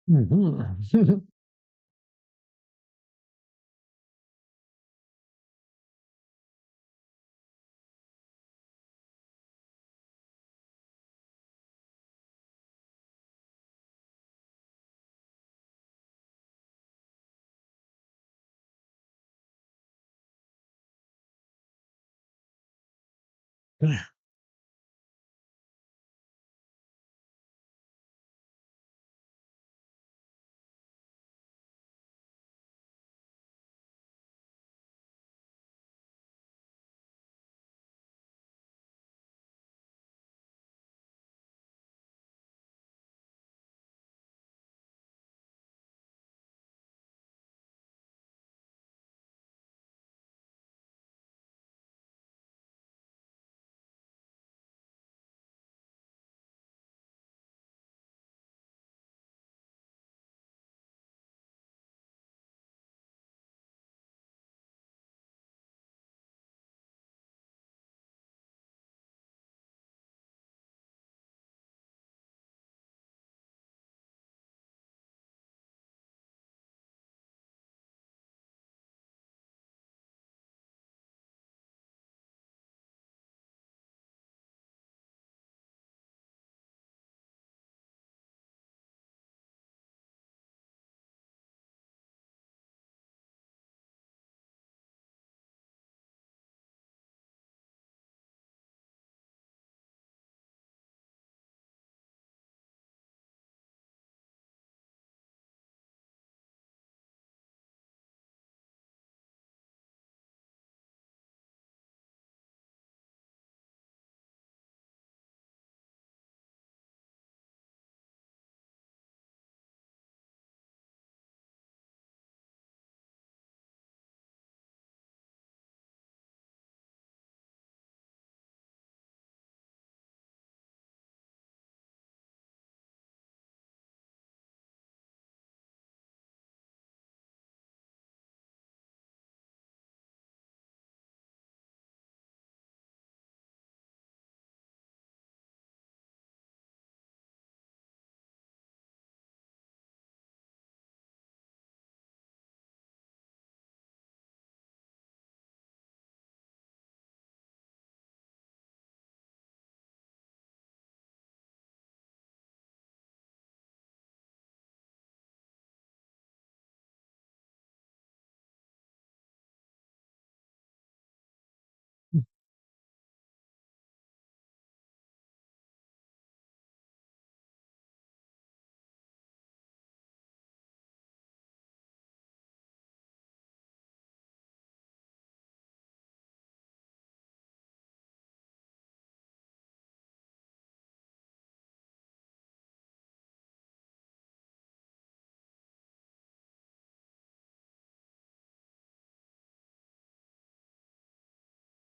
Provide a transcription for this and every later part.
Mhm.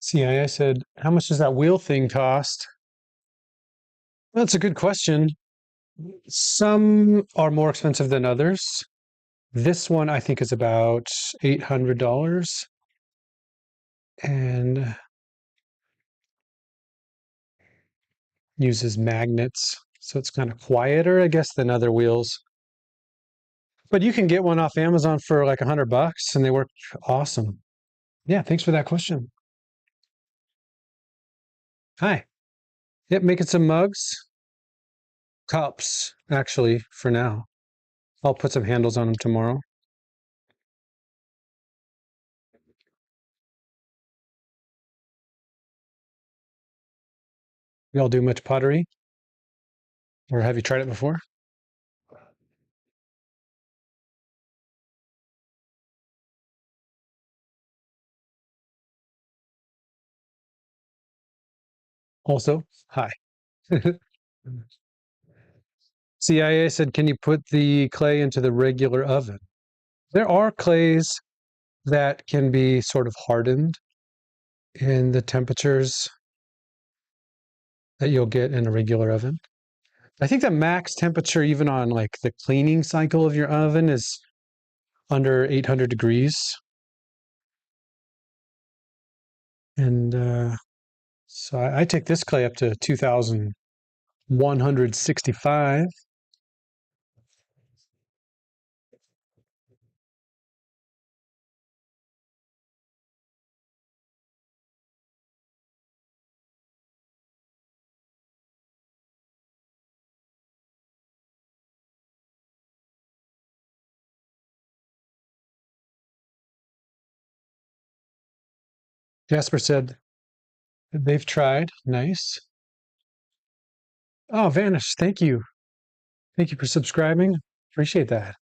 CIA said, "How much does that wheel thing cost?" That's a good question. Some are more expensive than others. This one I think is about $800 and uses magnets. So it's kind of quieter, I guess, than other wheels. But you can get one off Amazon for like $100 and they work awesome. Yeah, thanks for that question. Hi. Yep, making some mugs, cups, actually, for now. I'll put some handles on them tomorrow. Y'all do much pottery? Or have you tried it before? Also, hi. CIA said, can you put the clay into the regular oven? There are clays that can be sort of hardened in the temperatures that you'll get in a regular oven. I think the max temperature, even on like the cleaning cycle of your oven, is under 800 degrees. And so I take this clay up to 2165. Jasper said they've tried. Nice. Oh, Vanish, thank you. Thank you for subscribing. Appreciate that.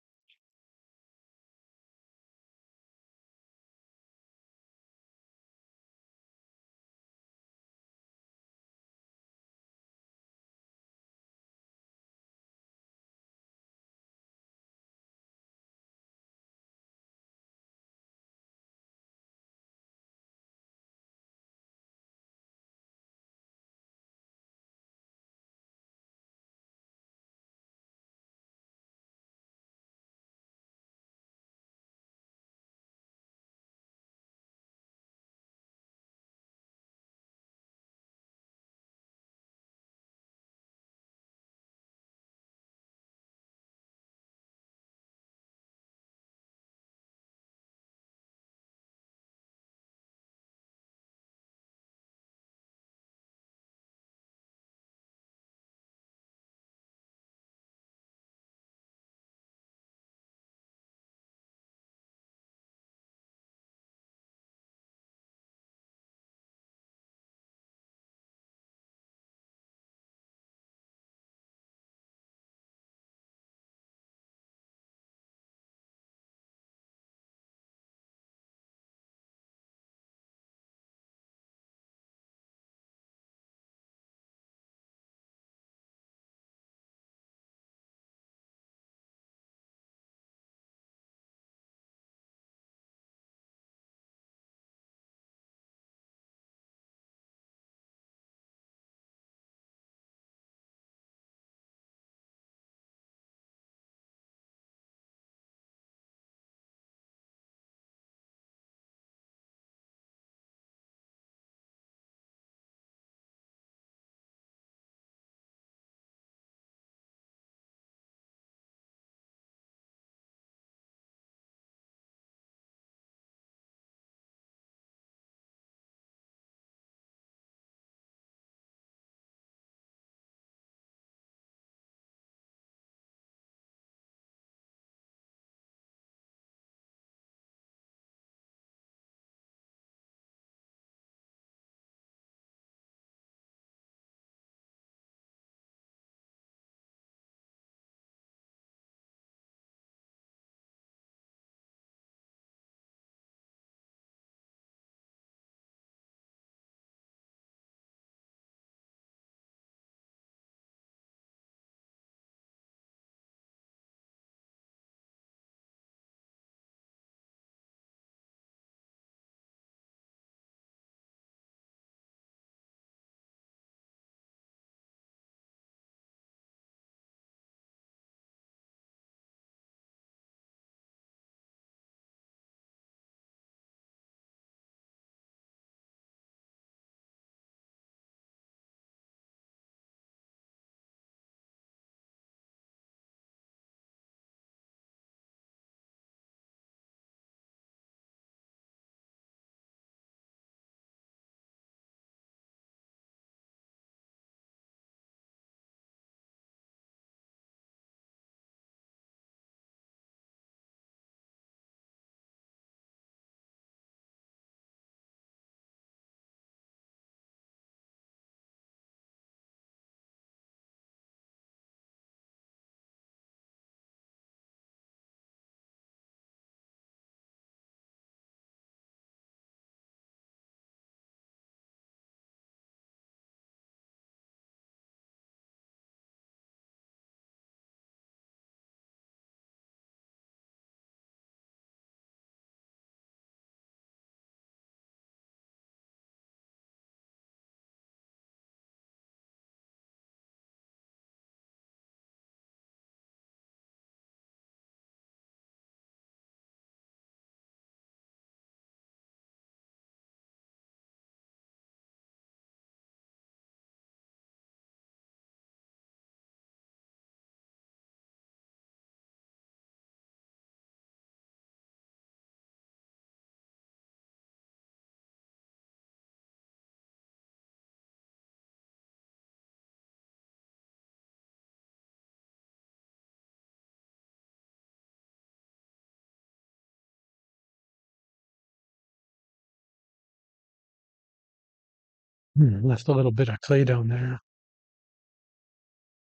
Left a little bit of clay down there.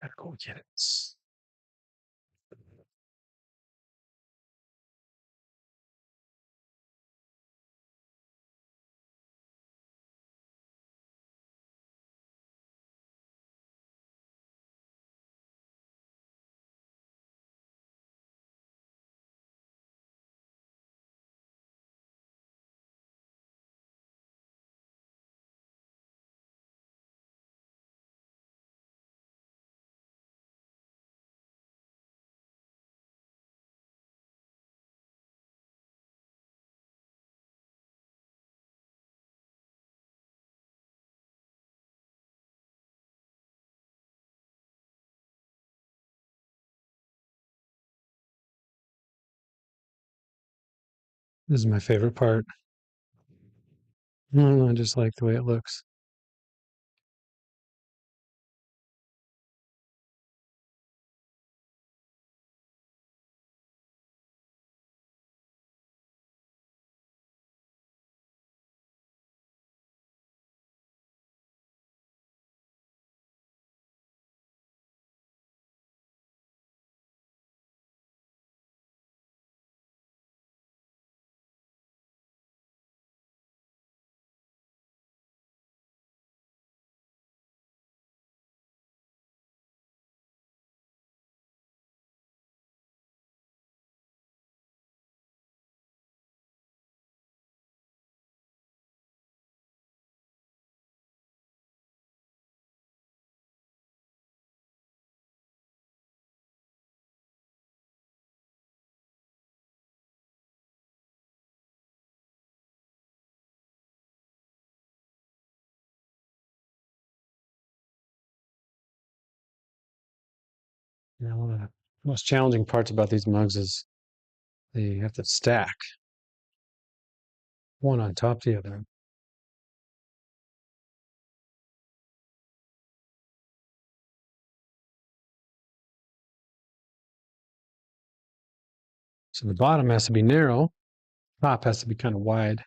Gotta go get it. This is my favorite part. I just like the way it looks. One of the most challenging parts about these mugs is they have to stack one on top of the other. So the bottom has to be narrow, top has to be kind of wide.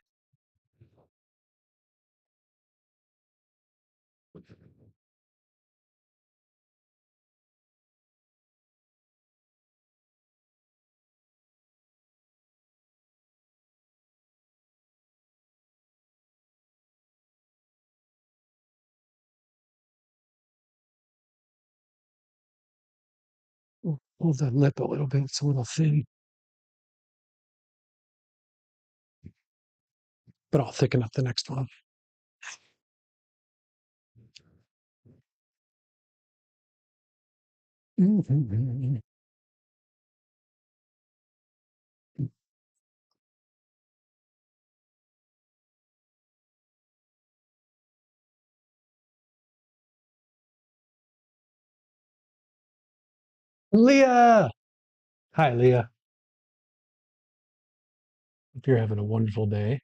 Hold that lip a little bit, it's a little thin, but I'll thicken up the next one. Leah! Hi, Leah. Hope you're having a wonderful day.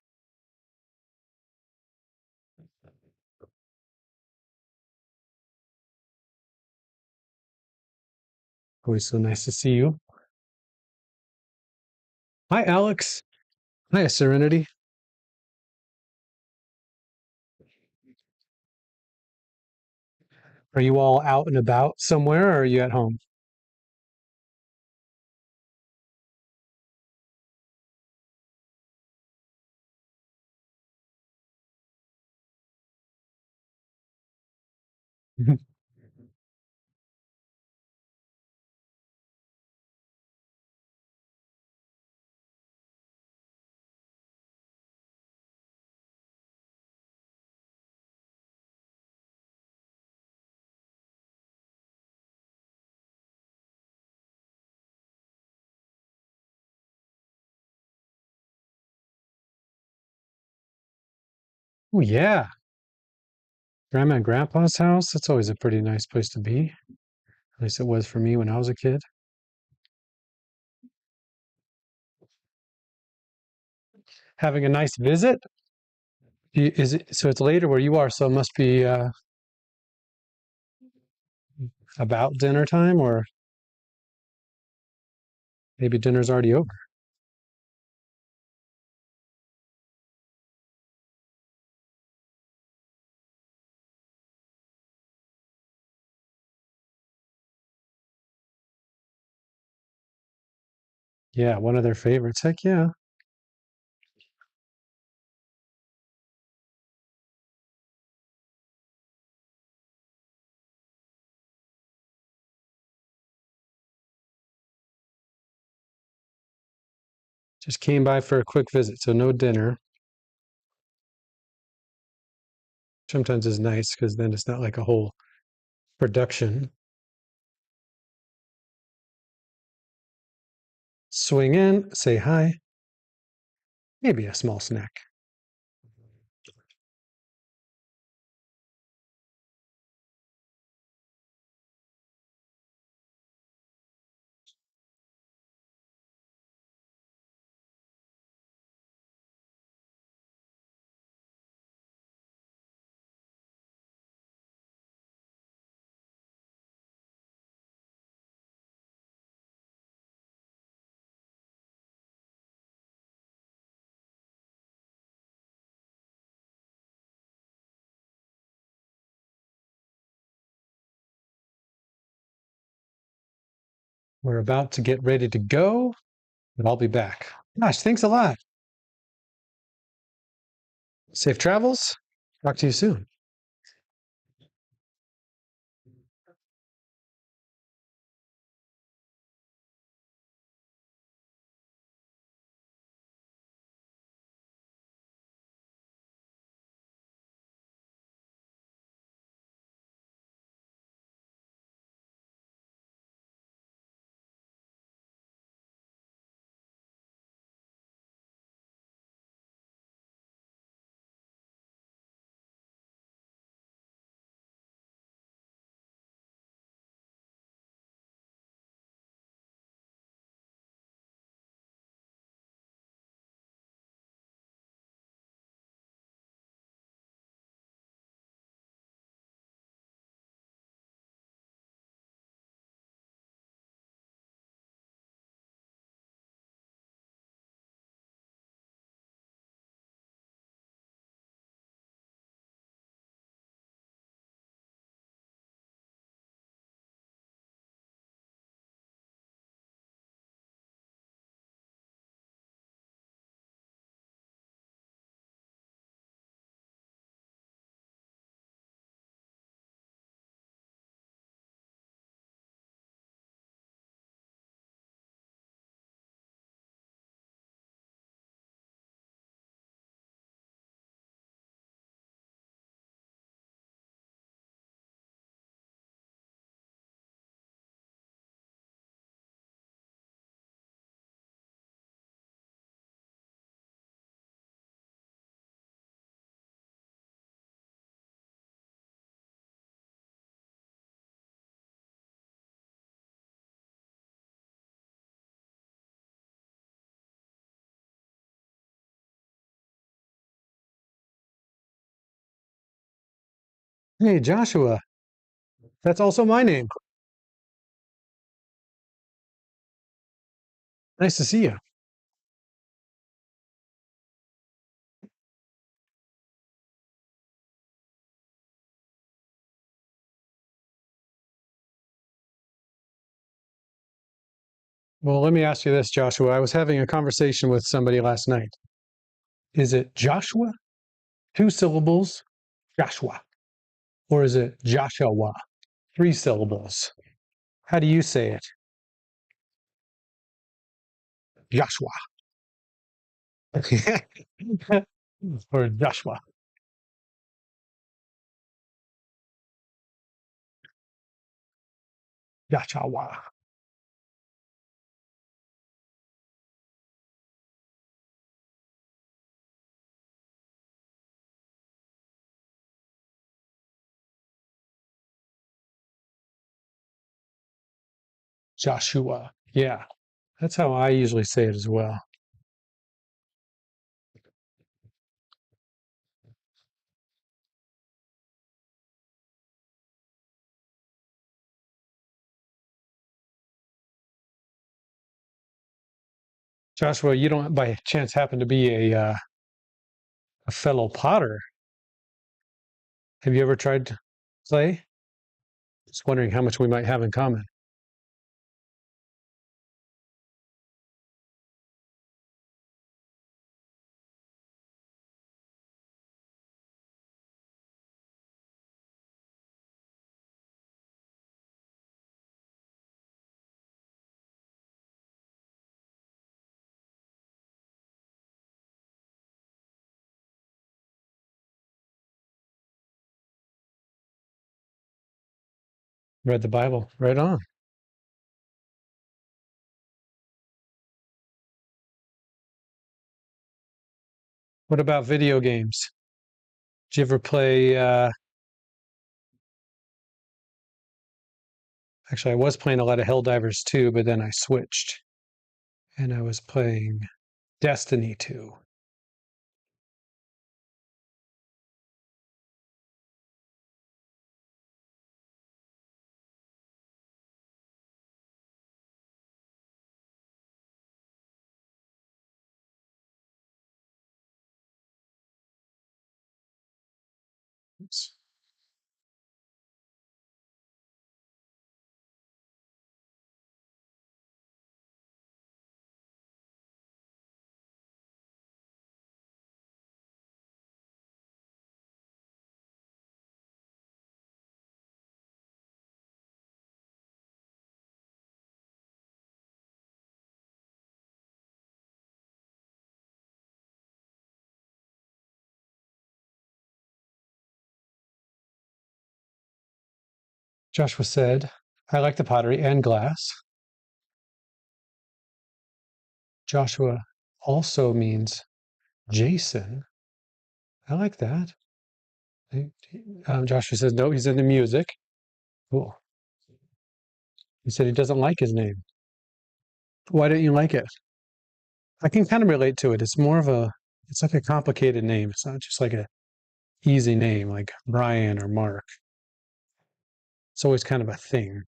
Always so nice to see you. Hi, Alex. Hi, Serenity. Are you all out and about somewhere or are you at home? Oh, yeah. Grandma and Grandpa's house. That's always a pretty nice place to be. At least it was for me when I was a kid. Having a nice visit. Is it so? It's later where you are, so it must be about dinner time, or maybe dinner's already over. Yeah, one of their favorites. Heck yeah. Just came by for a quick visit, so no dinner. Sometimes is nice because then it's not like a whole production. Swing in, say hi, maybe a small snack. We're about to get ready to go, but I'll be back. Gosh, thanks a lot. Safe travels. Talk to you soon. Hey, Joshua. That's also my name. Nice to see you. Well, let me ask you this, Joshua. I was having a conversation with somebody last night. Is it Joshua, two syllables, Joshua? Or is it Joshua, three syllables? How do you say it? Joshua. Or Joshua. Joshua. Joshua. Yeah, that's how I usually say it as well. Joshua, you don't by chance happen to be a fellow potter? Have you ever tried to play? Just wondering how much we might have in common. Read the Bible. Right on. What about video games? Did you ever play? Actually, I was playing a lot of Helldivers 2, but then I switched and I was playing Destiny 2. Oops. Joshua said, I like the pottery and glass. Joshua also means Jason. I like that. Joshua says, no, he's into music. Cool. He said he doesn't like his name. Why don't you like it? I can kind of relate to it. It's more of it's like a complicated name. It's not just like a easy name like Brian or Mark. It's always kind of a thing.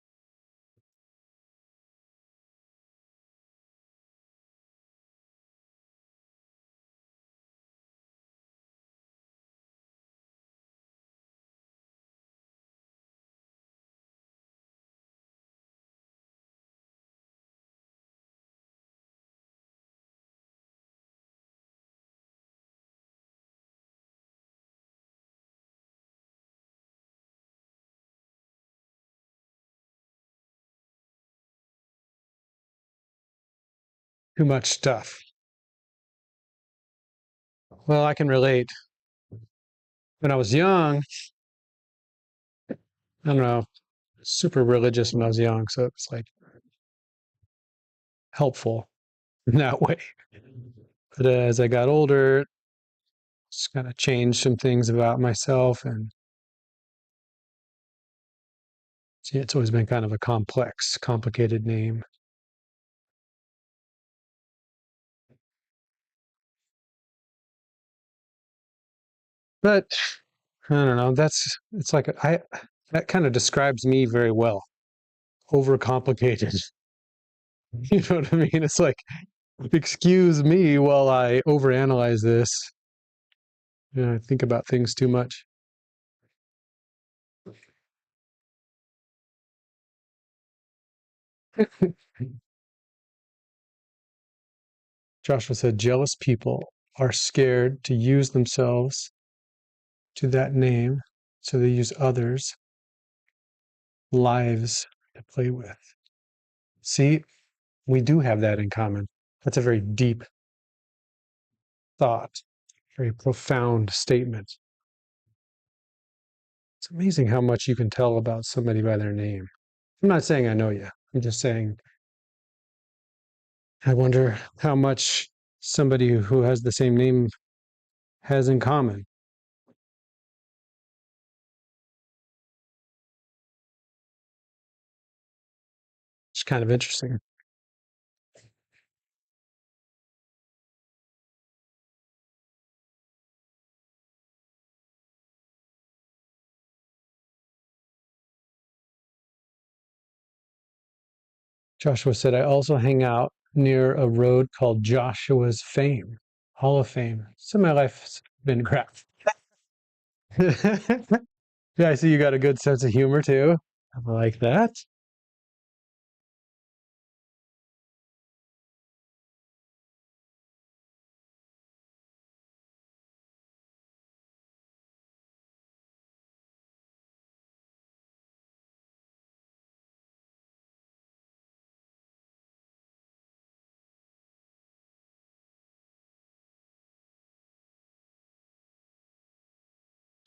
Too much stuff. Well, I can relate. When I was young, I don't know, super religious when I was young, so it's like helpful in that way. But as I got older, just kind of changed some things about myself, and see, it's always been kind of a complex, complicated name. But I don't know. It's like that kind of describes me very well. Overcomplicated. You know what I mean? It's like, excuse me while I overanalyze this. I think about things too much. Joshua said, jealous people are scared to use themselves to that name, so they use others' lives to play with. See, we do have that in common. That's a very deep thought, very profound statement. It's amazing how much you can tell about somebody by their name. I'm not saying I know you. I'm just saying I wonder how much somebody who has the same name has in common. It's kind of interesting. Joshua said, I also hang out near a road called Joshua's Fame, Hall of Fame. So my life's been crap. Yeah, I see you got a good sense of humor too. I like that.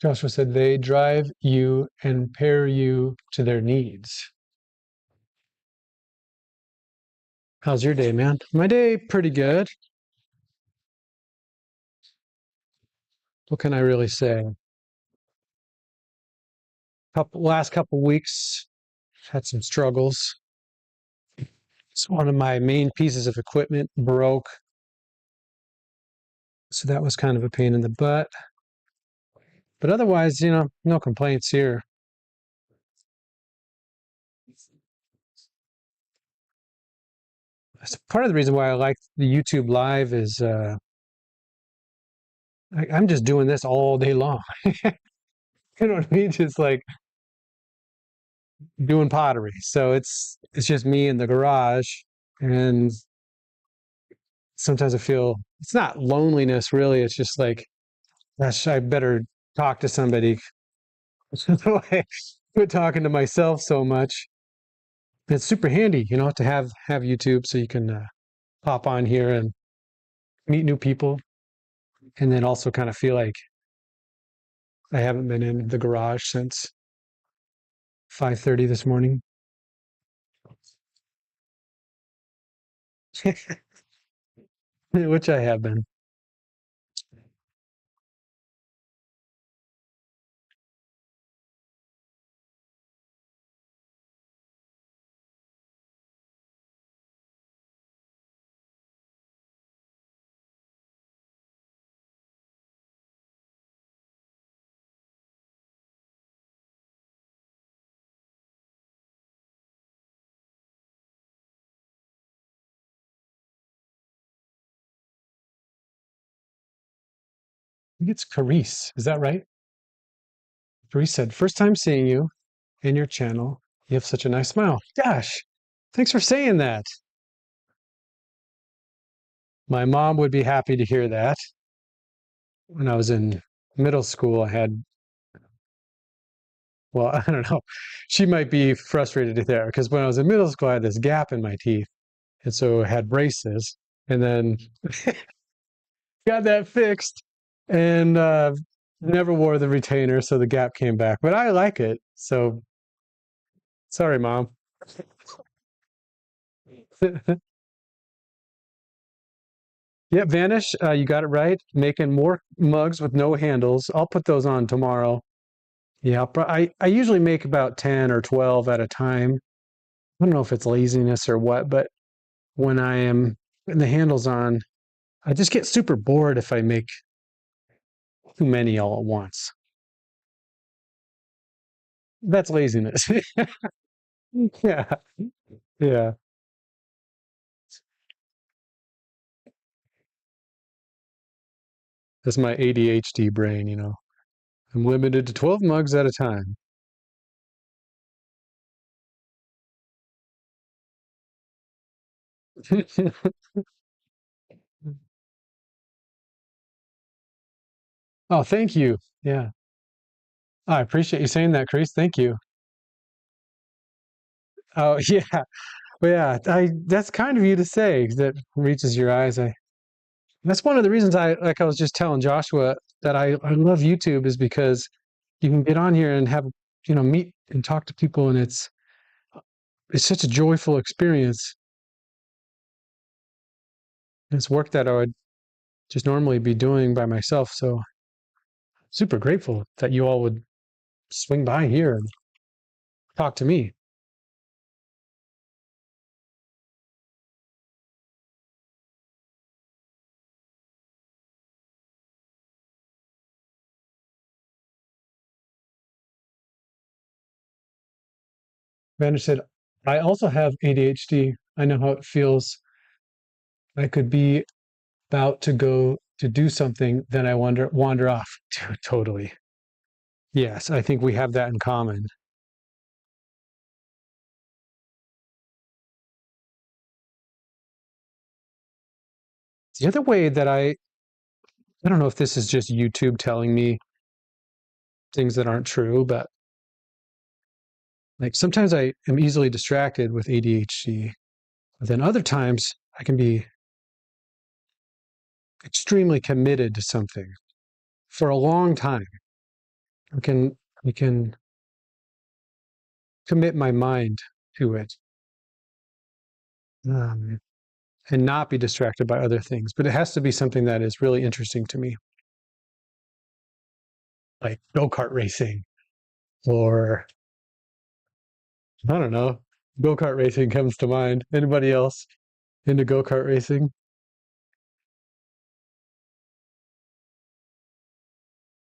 Joshua said they drive you and pair you to their needs. How's your day, man? My day, pretty good. What can I really say? Last couple weeks, had some struggles. So one of my main pieces of equipment broke, so that was kind of a pain in the butt. But otherwise, no complaints here. That's part of the reason why I like the YouTube Live is I'm just doing this all day long. You know what I mean? Just like doing pottery. So it's just me in the garage, and sometimes I feel it's not loneliness really. It's just like, gosh, I better talk to somebody. So I quit talking to myself so much. It's super handy, to have YouTube so you can pop on here and meet new people, and then also kind of feel like I haven't been in the garage since 5:30 this morning. Which I have been. I think it's Carice. Is that right? Carice said, first time seeing you in your channel. You have such a nice smile. Gosh, thanks for saying that. My mom would be happy to hear that. When I was in middle school, well, I don't know. She might be frustrated there because when I was in middle school, I had this gap in my teeth. And so I had braces, and then got that fixed, and never wore the retainer. So the gap came back, but I like it. So sorry, mom. Yeah, Vanish, you got it right. Making more mugs with no handles. I'll put those on tomorrow. Yeah, I usually make about 10 or 12 at a time. I don't know if it's laziness or what, but when I am putting the handles on, I just get super bored if I make too many all at once. That's laziness. Yeah, yeah. That's my ADHD brain. I'm limited to 12 mugs at a time. Oh, thank you. Yeah. I appreciate you saying that, Chris. Thank you. Oh, yeah. Well, yeah, that's kind of you to say that reaches your eyes. That's one of the reasons like I was just telling Joshua that I love YouTube is because you can get on here and have, meet and talk to people, and it's such a joyful experience. It's work that I would just normally be doing by myself. So super grateful that you all would swing by here and talk to me. Vander said, I also have ADHD. I know how it feels. I could be about to go to do something, then I wander off. Totally. Yes, I think we have that in common. The other way that I don't know if this is just YouTube telling me things that aren't true, but like sometimes I am easily distracted with ADHD. But then other times I can be extremely committed to something for a long time. I can commit my mind to it, um, and not be distracted by other things. But it has to be something that is really interesting to me, like go-kart racing, or I don't know. Go-kart racing comes to mind. Anybody else into go-kart racing?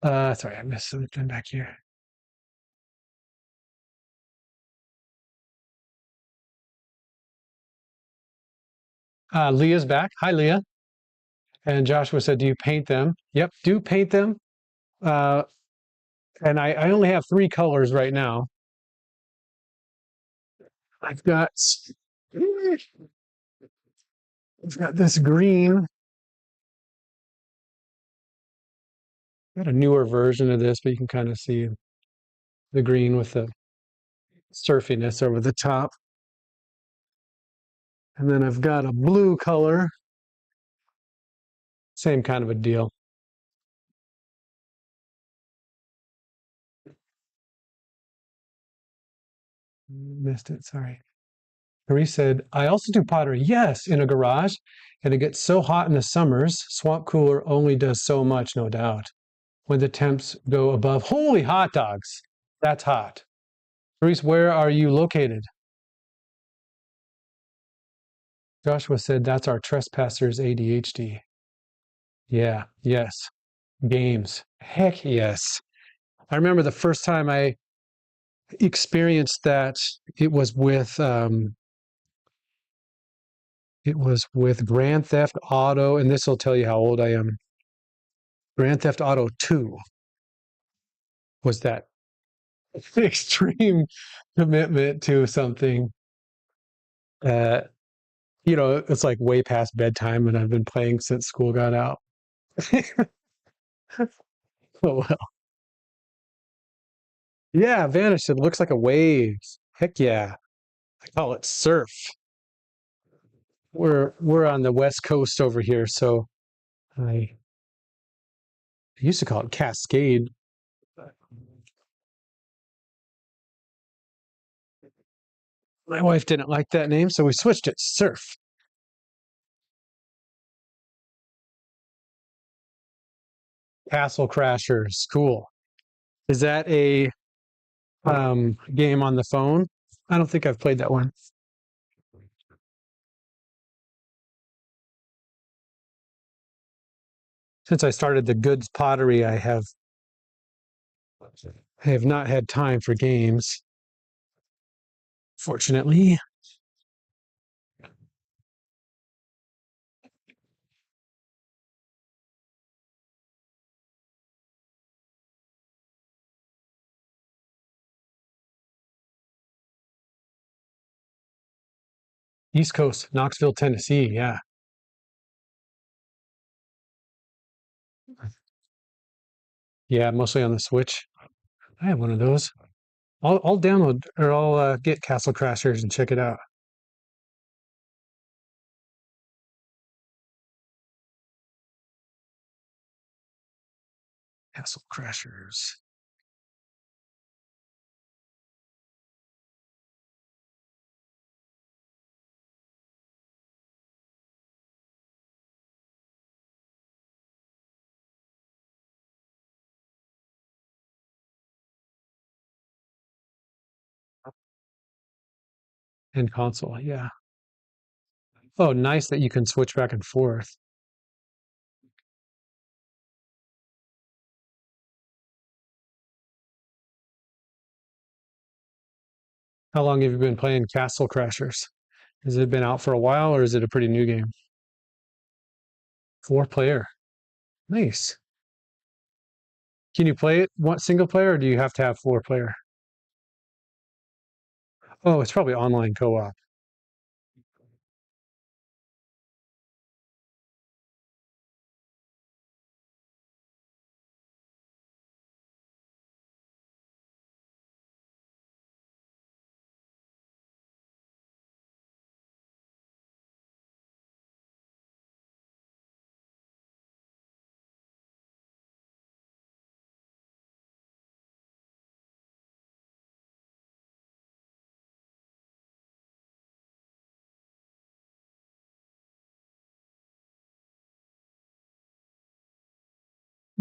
Sorry, I missed something back here. Leah's back. Hi, Leah. And Joshua said, "Do you paint them?" Yep, do paint them. Uh, and I only have three colors right now. I've got I've got this green. Got a newer version of this, but you can kind of see the green with the surfiness over the top. And then I've got a blue color, same kind of a deal. Missed it, sorry. Marie said, I also do pottery. Yes, in a garage. And it gets so hot in the summers. Swamp cooler only does so much, no doubt. When the temps go above, holy hot dogs. That's hot. Maurice, where are you located? Joshua said, that's our trespasser's ADHD. Yeah, yes. Games. Heck yes. I remember the first time I experienced that, it was with Grand Theft Auto, and this will tell you how old I am. Grand Theft Auto 2 was that extreme commitment to something. Uh, it's like way past bedtime, and I've been playing since school got out. Oh well. Yeah, vanished. It looks like a wave. Heck yeah. I call it surf. We're on the west coast over here, so I used to call it Cascade. My wife didn't like that name, so we switched it Surf. Castle Crashers. Cool. Is that a game on the phone? I don't think I've played that one. Since I started the Goods Pottery, I have not had time for games, fortunately. East Coast, Knoxville, Tennessee. Yeah. Yeah, mostly on the Switch. I have one of those. I'll download or I'll get Castle Crashers and check it out. Castle Crashers. And console. Yeah. Oh, nice that you can switch back and forth. How long have you been playing Castle Crashers? Has it been out for a while or is it a pretty new game? Four player. Nice. Can you play it one single player or do you have to have four player? Oh, it's probably online co-op.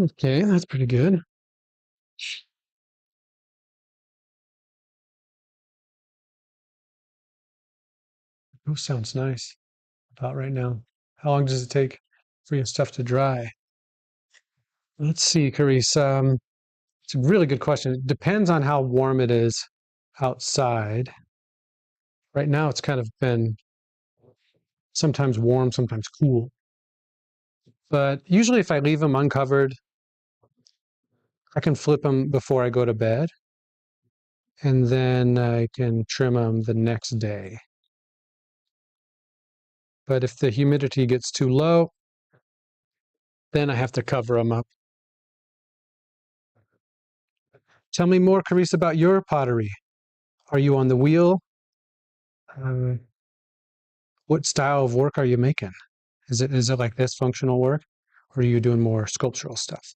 Okay, that's pretty good. Oh, sounds nice. About right now. How long does it take for your stuff to dry? Let's see, Carice. It's a really good question. It depends on how warm it is outside. Right now, it's kind of been sometimes warm, sometimes cool. But usually, if I leave them uncovered, I can flip them before I go to bed, and then I can trim them the next day. But if the humidity gets too low, then I have to cover them up. Tell me more, Carice, about your pottery. Are you on the wheel? Um, what style of work are you making? Is it like this functional work, or are you doing more sculptural stuff?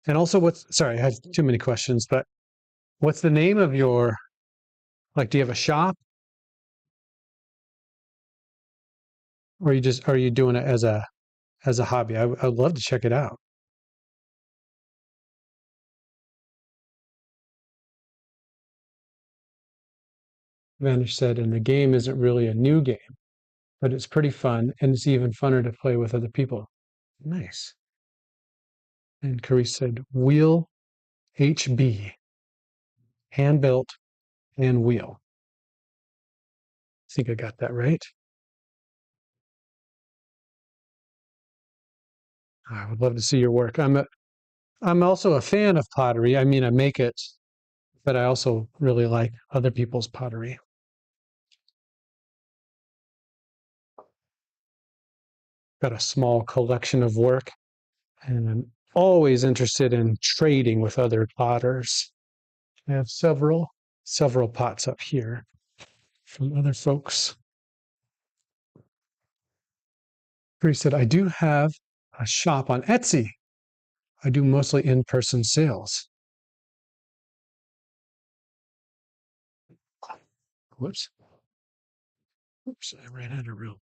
And also, sorry, I have too many questions, but what's the name of your, like, do you have a shop, or are you doing it as a hobby? I'd love to check it out. Vanish said, and the game isn't really a new game, but it's pretty fun, and it's even funner to play with other people. Nice. And Carice said, wheel HB, hand built and wheel. I think I got that right. I would love to see your work. I'm also a fan of pottery. I mean, I make it, but I also really like other people's pottery. Got a small collection of work, and I'm always interested in trading with other potters. I have several pots up here from other folks. He said, I do have a shop on Etsy. I do mostly in-person sales. Whoops. Oops, I ran out of room.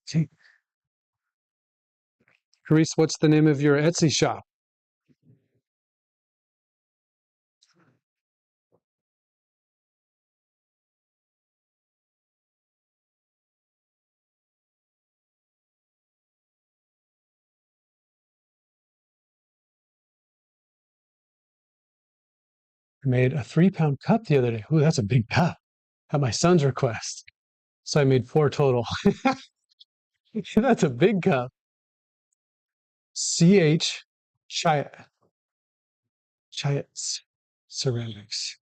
Okay. Carice, what's the name of your Etsy shop? I made a 3 pound cup the other day. Ooh, that's a big cup at my son's request. So I made 4 total. That's a big cup. CH Chiat, Chiat Ceramics.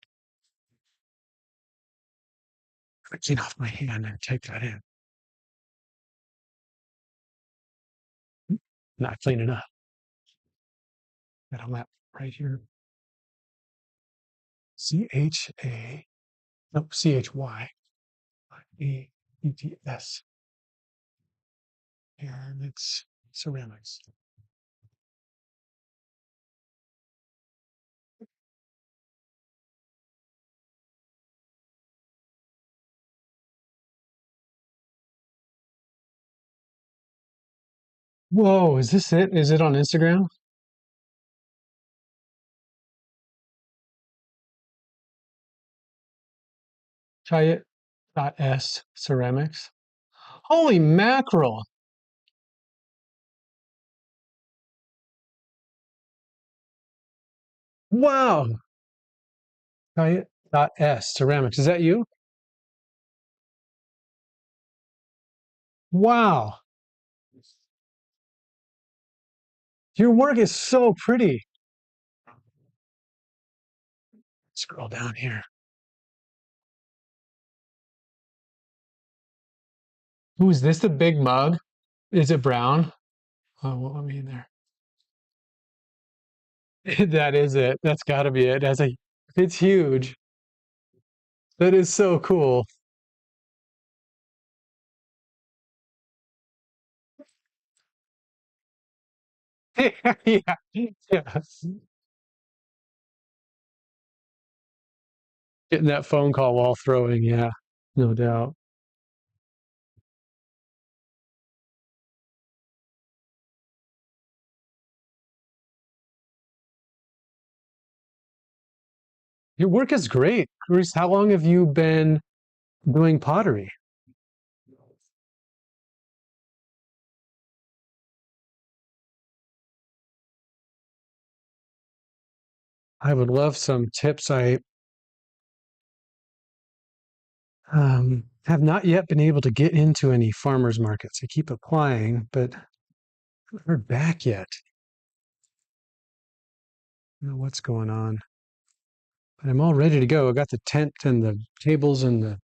Clean off my hand and take that in. Not clean enough. Got a map right here. CHA, nope, CHYAETS. And it's ceramics. Whoa, is this it? Is it on Instagram? Chiat.s ceramics. Holy mackerel. Wow. Chiat.s ceramics. Is that you? Wow. Your work is so pretty. Scroll down here. Ooh, is this the big mug? Is it brown? Oh, what let me in there? That is it. That's got to be it. It's huge. That is so cool. Yeah, yeah. Getting that phone call while throwing, yeah, no doubt. Your work is great. Bruce, how long have you been doing pottery? I would love some tips. I have not yet been able to get into any farmers markets. I keep applying, but I haven't heard back yet. I don't know what's going on, but I'm all ready to go. I got the tent and the tables and the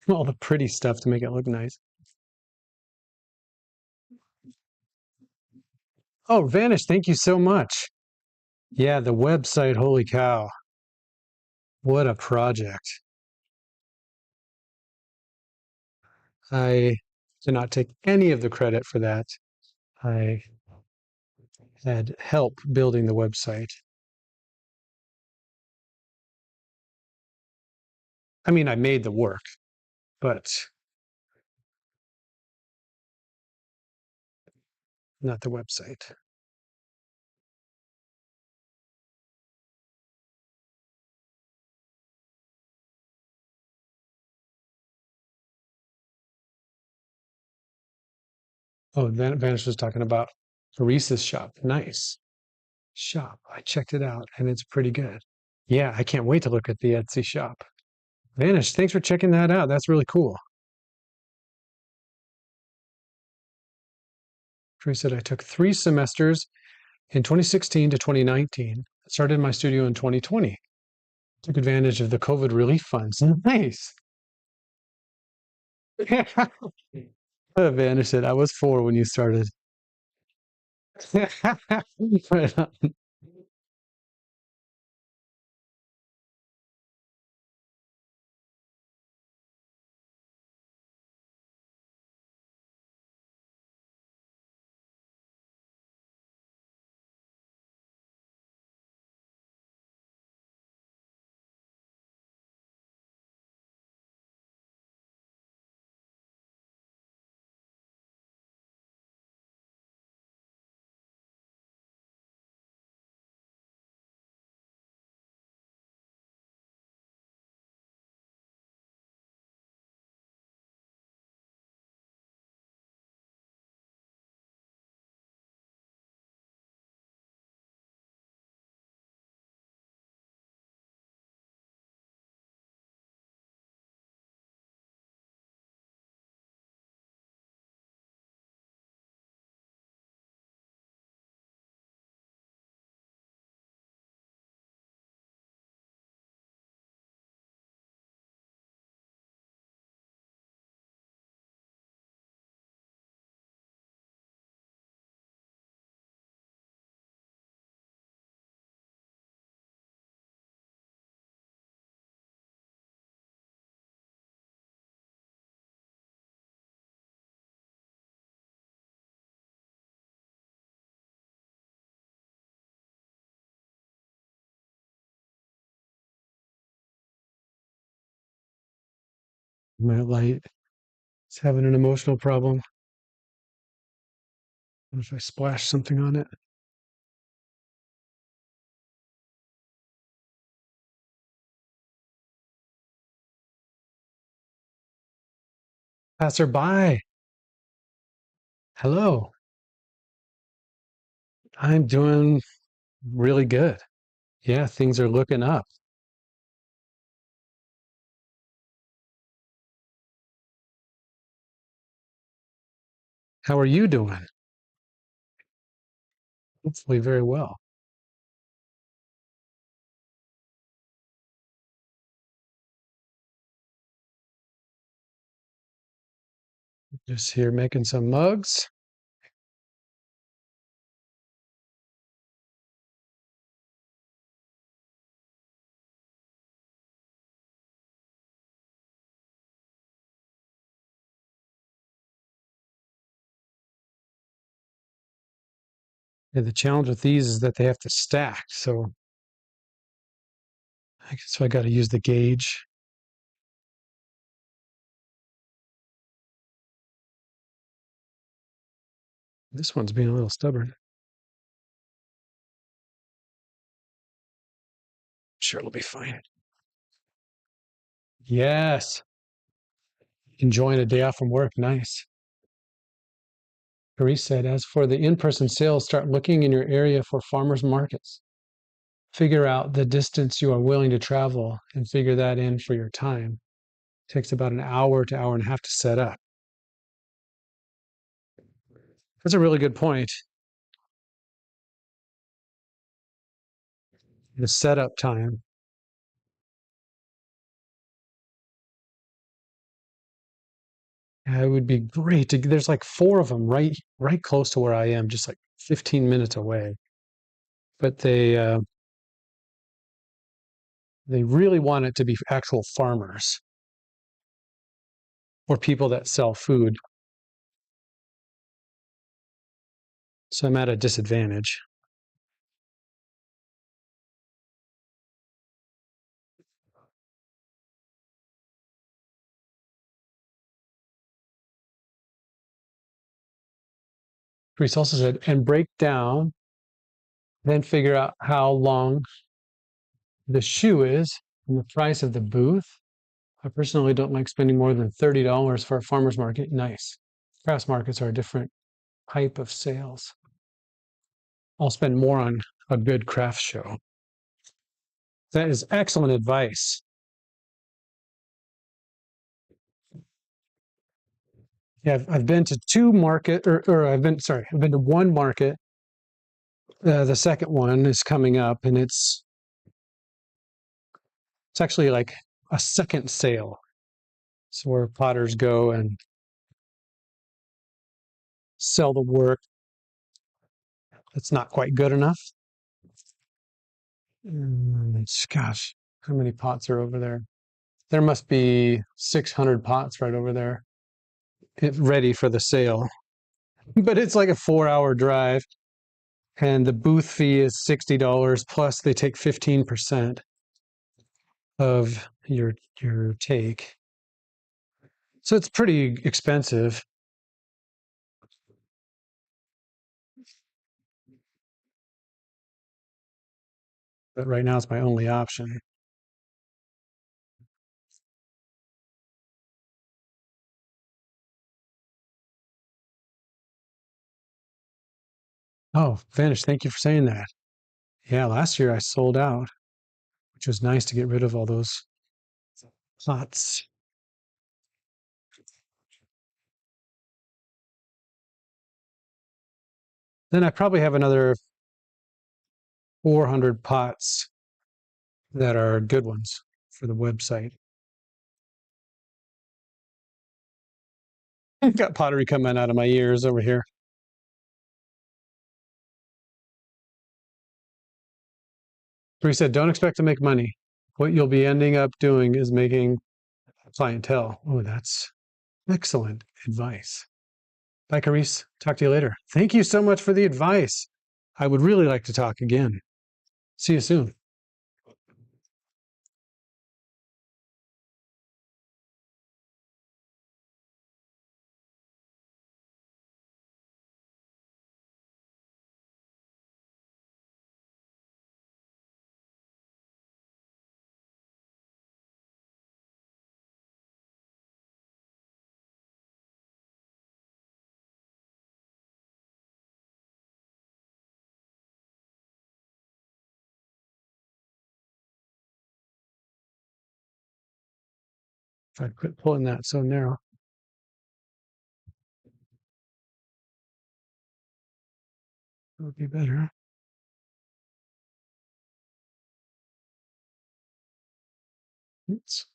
all the pretty stuff to make it look nice. Oh, Vanish, thank you so much. Yeah, the website, holy cow. What a project. I cannot take any of the credit for that. I had help building the website. I mean, I made the work, but not the website. Oh, Vanish was talking about Teresa's shop. Nice shop. I checked it out and it's pretty good. Yeah, I can't wait to look at the Etsy shop. Vanish, thanks for checking that out. That's really cool. Teresa said I took 3 semesters in 2016 to 2019. I started my studio in 2020. Took advantage of the COVID relief funds. Nice. Vanish said I was 4 when you started. Right on. My light is having an emotional problem. What if I splash something on it? Passerby, hello. I'm doing really good. Yeah, things are looking up. How are you doing? Hopefully, very well. Just here making some mugs. Yeah, the challenge with these is that they have to stack. So So I got to use the gauge. This one's being a little stubborn. Sure, it'll be fine. Yes. Enjoying a day off from work. Nice. Carice said, as for the in-person sales, start looking in your area for farmers markets. Figure out the distance you are willing to travel and figure that in for your time. It takes about an hour to hour and a half to set up. That's a really good point. The setup time. Yeah, it would be great to, there's like four of them right close to where I am, just like 15 minutes away. But they really want it to be actual farmers or people that sell food. So I'm at a disadvantage. Reese also said, and break down, then figure out how long the shoe is and the price of the booth. I personally don't like spending more than $30 for a farmer's market. Nice. Crafts markets are a different type of sales. I'll spend more on a good craft show. That is excellent advice. Yeah, I've been to two market, or I've been to one market. The second one is coming up, and it's actually like a second sale. So where potters go and sell the work that's not quite good enough. Gosh, how many pots are over there? There must be 600 pots right over there, ready for the sale. But it's like a 4 hour drive, and the booth fee is $60 plus they take 15% of your take. So it's pretty expensive. But right now it's my only option. Oh, Vanish, thank you for saying that. Yeah, last year I sold out, which was nice to get rid of all those pots. Then I probably have another 400 pots that are good ones for the website. I've got pottery coming out of my ears over here. So he said, don't expect to make money. What you'll be ending up doing is making clientele. Oh, that's excellent advice. Bye, Carice. Talk to you later. Thank you so much for the advice. I would really like to talk again. See you soon. If I quit pulling that so narrow. It would be better. Oops.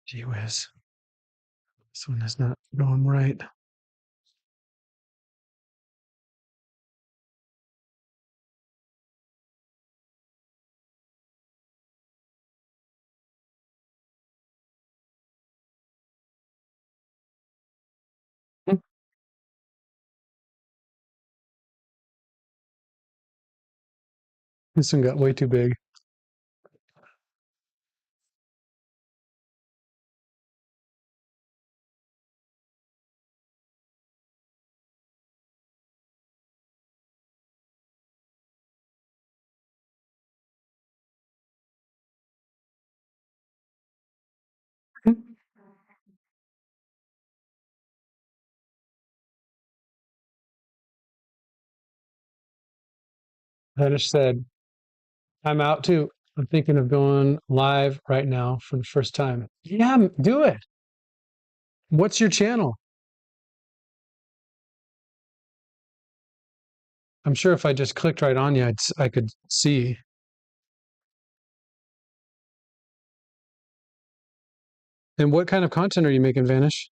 Gee whiz. This one is not going right. This one got way too big. I just said, I'm out too. I'm thinking of going live right now for the first time. Yeah, do it. What's your channel? I'm sure if I just clicked right on you, I could see. And what kind of content are you making, Vanish?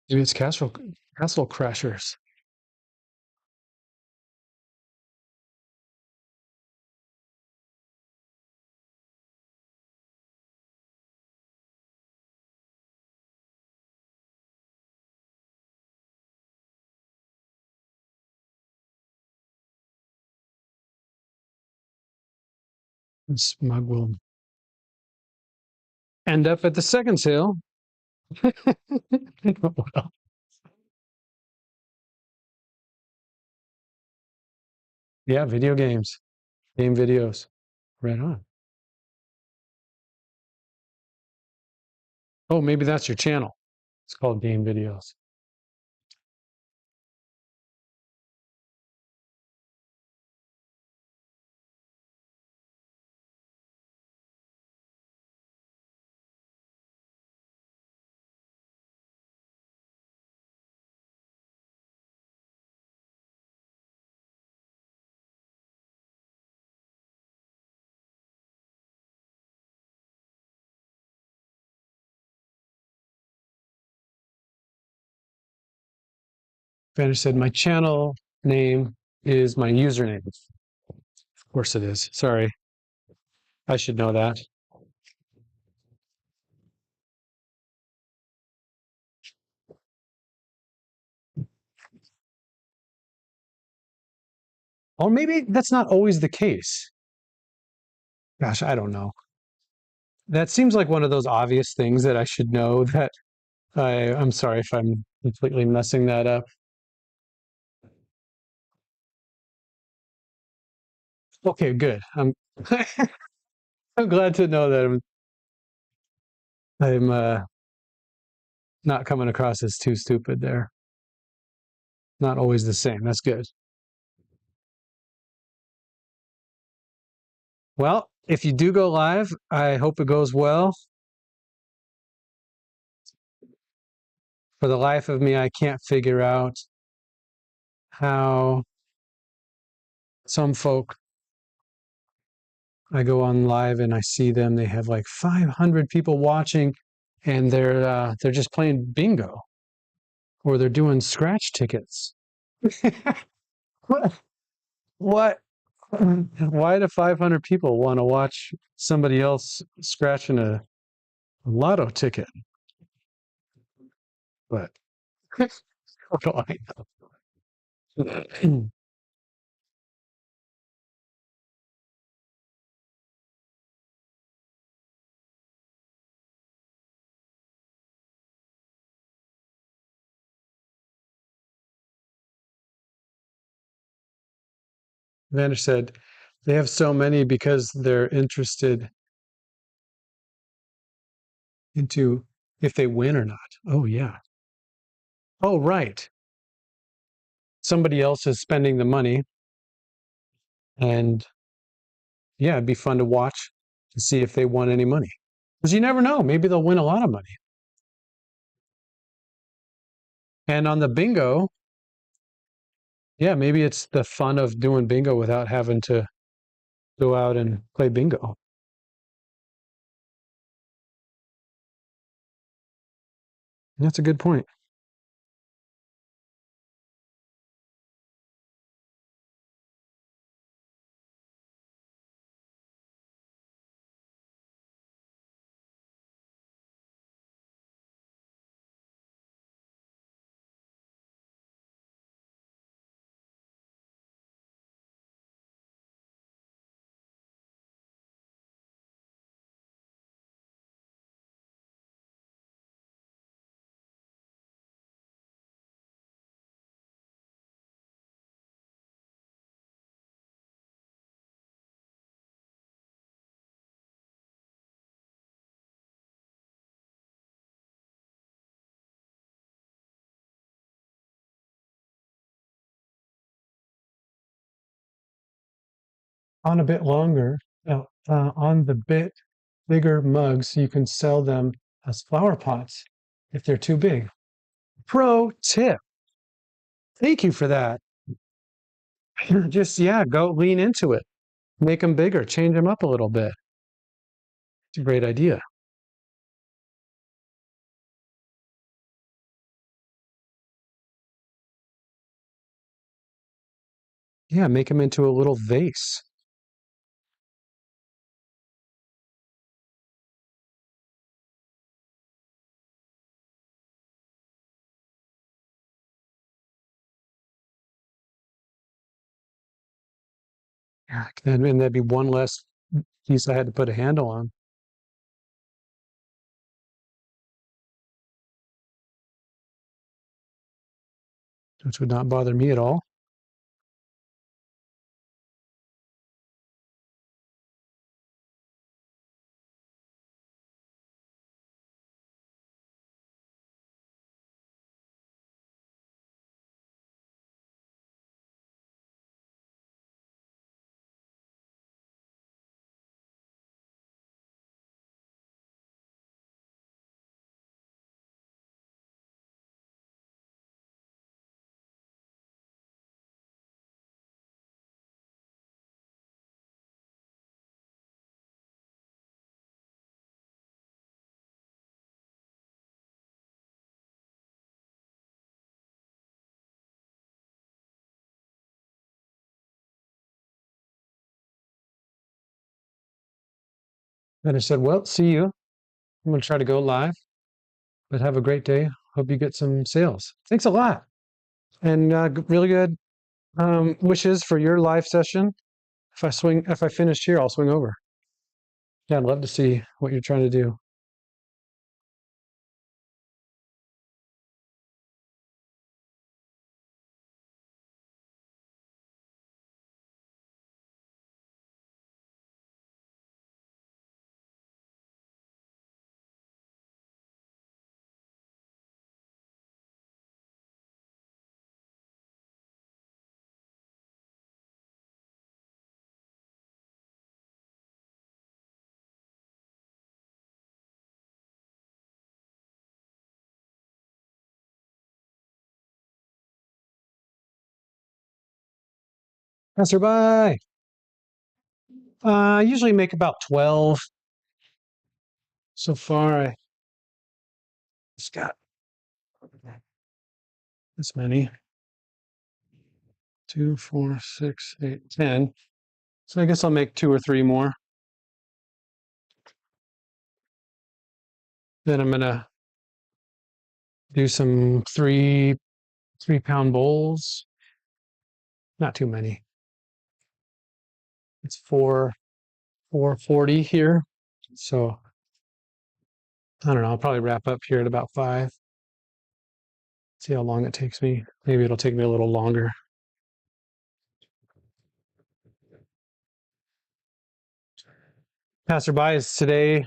Maybe it's Castle Crashers. Smug will end up at the second sale. Well, yeah, video games, game videos. Right on. Oh, maybe that's your channel. It's called Game Videos. Vanish said, my channel name is my username. Of course it is. Sorry. I should know that. Or maybe that's not always the case. Gosh, I don't know. That seems like one of those obvious things that I should know that I'm sorry if I'm completely messing that up. Okay, good. I'm glad to know that I'm not coming across as too stupid there. Not always the same. That's good. Well, if you do go live, I hope it goes well. For the life of me, I can't figure out how some folk, I go on live and I see them, they have like 500 people watching and they're just playing bingo or they're doing scratch tickets. What? What? Why do 500 people want to watch somebody else scratching a lotto ticket? But what do I know? Vanish said, they have so many because they're interested into if they win or not. Oh, yeah. Oh, right. Somebody else is spending the money. And yeah, it'd be fun to watch to see if they won any money. Because you never know. Maybe they'll win a lot of money. And on the bingo, yeah, maybe it's the fun of doing bingo without having to go out and play bingo. That's a good point. on a bit longer, on the bit bigger mugs, you can sell them as flower pots if they're too big. Pro tip. Thank you for that. Just, yeah, go lean into it. Make them bigger, change them up a little bit. It's a great idea. Yeah, make them into a little vase. Yeah, and that'd be one less piece I had to put a handle on, which would not bother me at all. And I said, well, see you. I'm going to try to go live, but have a great day. Hope you get some sales. Thanks a lot. And really good wishes for your live session. If I finish here, I'll swing over. Yeah, I'd love to see what you're trying to do. Passerby. I usually make about 12 so far. I just got this many. 2, 4, 6, 8, 10. So I guess I'll make 2 or 3 more. Then I'm gonna do some 3 pound bowls. Not too many. It's 440 here. So I don't know. I'll probably wrap up here at about 5. See how long it takes me. Maybe it'll take me a little longer. Passerby, is today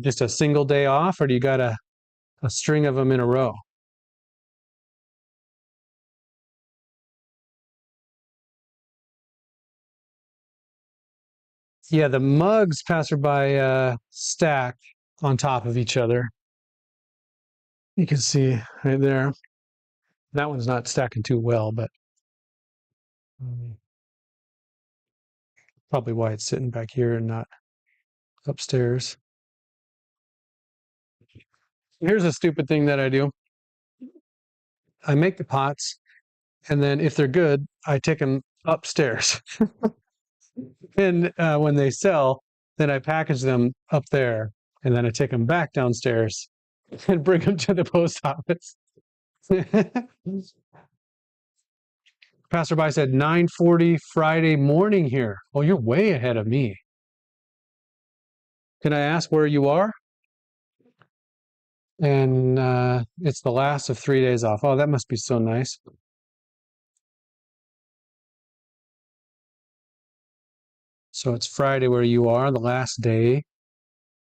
just a single day off, or do you got a string of them in a row? Yeah, the mugs passerby stack on top of each other. You can see right there. That one's not stacking too well, but probably why it's sitting back here and not upstairs. Here's a stupid thing that I do. I make the pots, and then if they're good, I take them upstairs. And when they sell, then I package them up there, and then I take them back downstairs and bring them to the post office. Passerby said 9:40 Friday morning here. Oh, you're way ahead of me. Can I ask where you are? And it's the last of 3 days off. Oh, that must be so nice. So it's Friday where you are, the last day.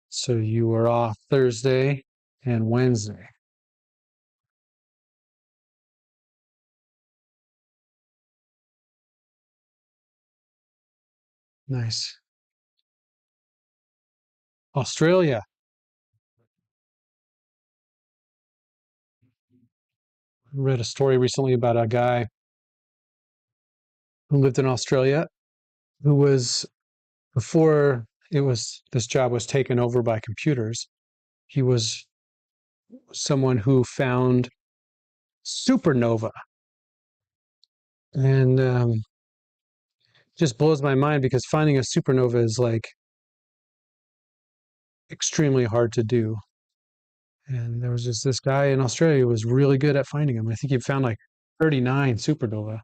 So you were off Thursday and Wednesday. Nice. Australia. I read a story recently about a guy who lived in Australia who was before it was this job was taken over by computers. He was someone who found supernova, and just blows my mind because finding a supernova is like extremely hard to do. And there was just this guy in Australia who was really good at finding them. I think he found like 39 supernova.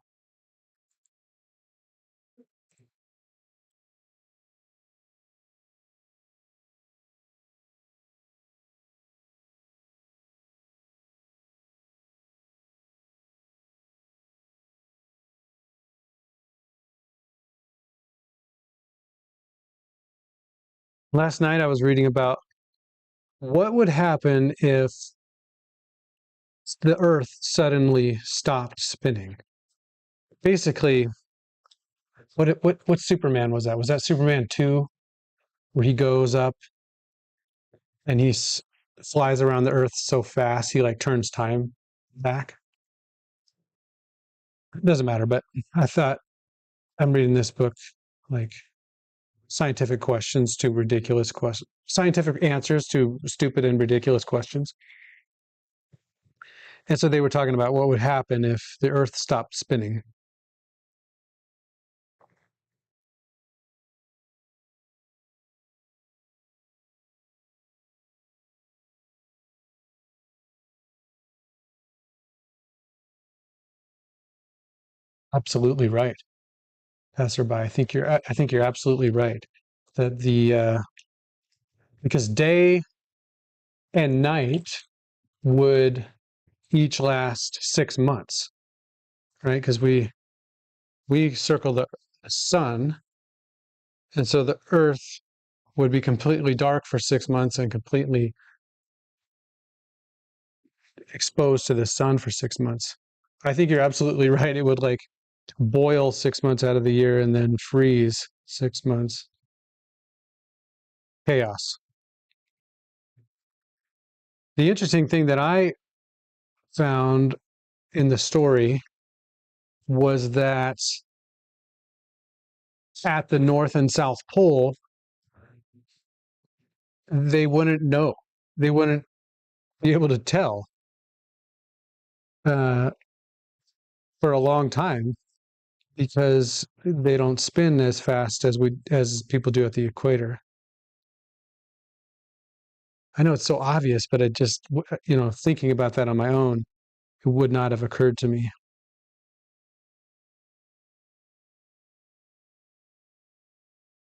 Last night I was reading about what would happen if the Earth suddenly stopped spinning. Basically, what Superman was that? Was that Superman 2 where he goes up and flies around the Earth so fast he like turns time back? It doesn't matter, but I thought I'm reading this book like scientific questions to ridiculous questions, scientific answers to stupid and ridiculous questions. And so they were talking about what would happen if the Earth stopped spinning. Absolutely right, passerby. I think you're absolutely right that the because day and night would each last 6 months, right? Because we circle the sun, and so the Earth would be completely dark for 6 months and completely exposed to the sun for 6 months. I think you're absolutely right. It would like boil 6 months out of the year and then freeze 6 months. Chaos. The interesting thing that I found in the story was that at the North and South Pole, they wouldn't know. They wouldn't be able to tell uh, for a long time because they don't spin as fast as people do at the equator. I know it's so obvious, but it just thinking about that on my own, it would not have occurred to me.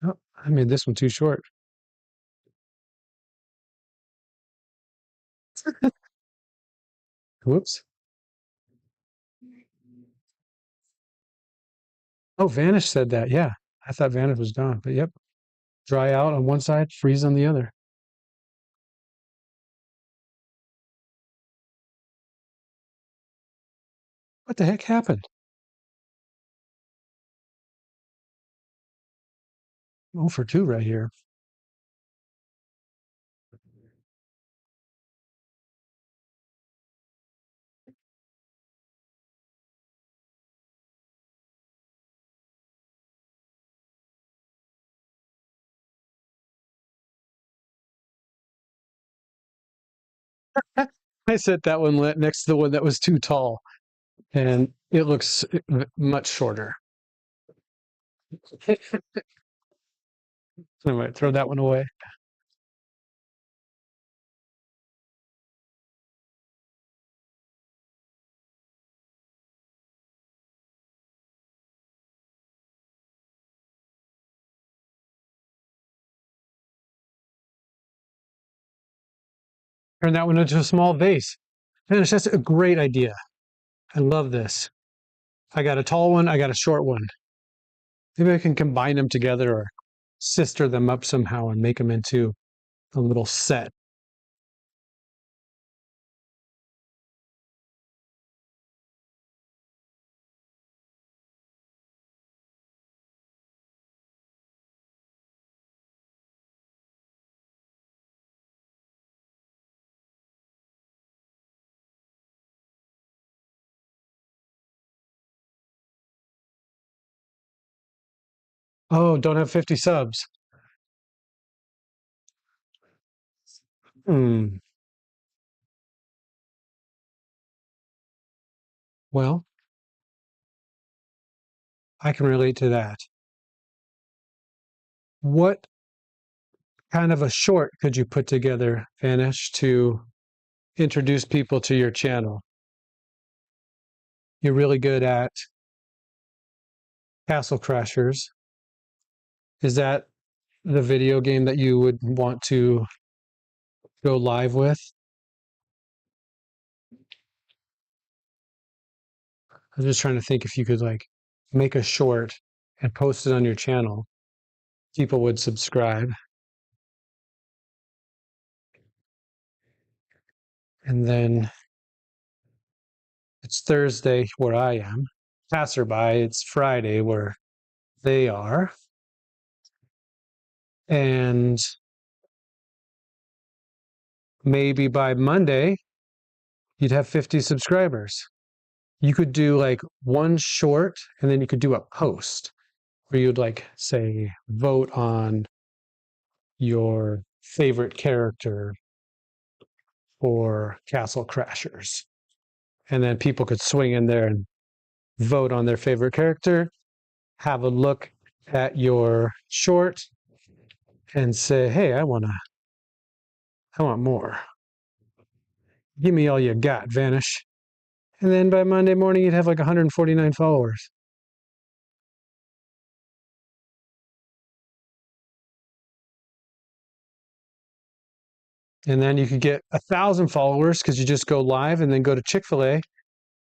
Oh, I made this one too short. Whoops. Oh, Vanish said that. Yeah, I thought Vanish was gone, but yep, dry out on one side, freeze on the other. What the heck happened? Oh, for two right here. I set that one next to the one that was too tall, and it looks much shorter. I might throw that one away. Turn that one into a small vase. Finish. That's a great idea. I love this. I got a tall one. I got a short one. Maybe I can combine them together or sister them up somehow and make them into a little set. Oh, don't have 50 subs. Hmm. Well, I can relate to that. What kind of a short could you put together, Vanish, to introduce people to your channel? You're really good at Castle Crashers. Is that the video game that you would want to go live with? I was just trying to think if you could like make a short and post it on your channel. People would subscribe. And then it's Thursday where I am. Passerby, it's Friday where they are. And maybe by Monday, you'd have 50 subscribers. You could do like one short and then you could do a post where you'd like say vote on your favorite character for Castle Crashers. And then people could swing in there and vote on their favorite character, have a look at your short and say, "Hey, I want more. Give me all you got, Vanish." And then by Monday morning you'd have like 149 followers. And then you could get 1,000 followers because you just go live and then go to Chick-fil-A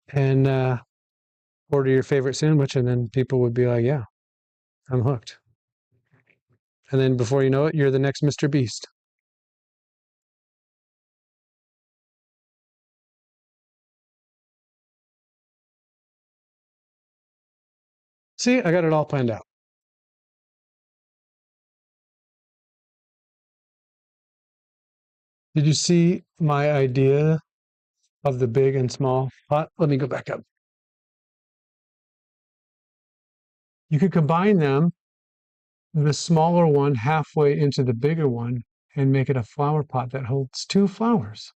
and order your favorite sandwich, and then people would be like, "Yeah, I'm hooked." And then before you know it, you're the next Mr. Beast. See, I got it all planned out. Did you see my idea of the big and small pot? Let me go back up. You could combine them, the smaller one halfway into the bigger one, and make it a flower pot that holds two flowers.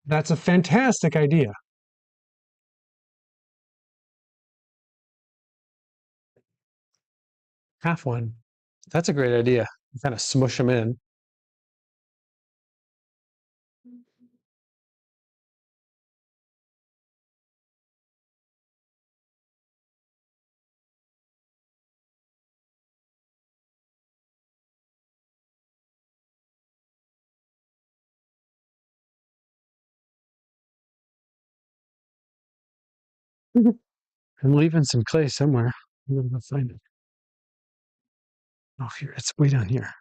That's a fantastic idea. Half one. That's a great idea. Kind of smush them in. I'm leaving some clay somewhere. I'm gonna go find it. Oh, here, it's way down here.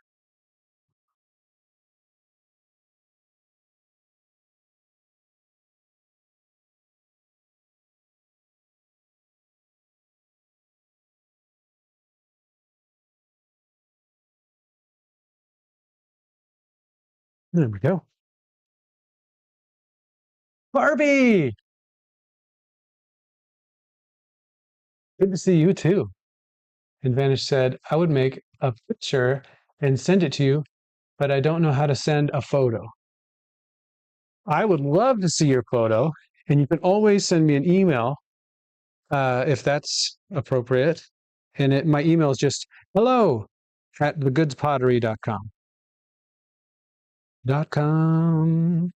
There we go. Barbie! Good to see you too. And Vanish said, I would make a picture and send it to you, but I don't know how to send a photo. I would love to see your photo, and you can always send me an email if that's appropriate. And my email is just hello at thegoodspottery.com. .com.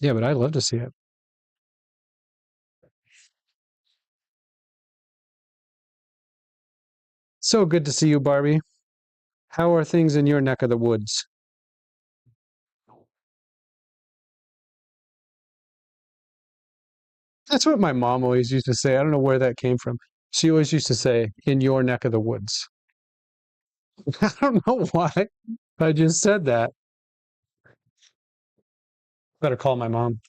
Yeah, but I'd love to see it. So good to see you, Barbie. How are things in your neck of the woods? That's what my mom always used to say. I don't know where that came from. She always used to say, in your neck of the woods. I don't know why. I just said that. Better call my mom.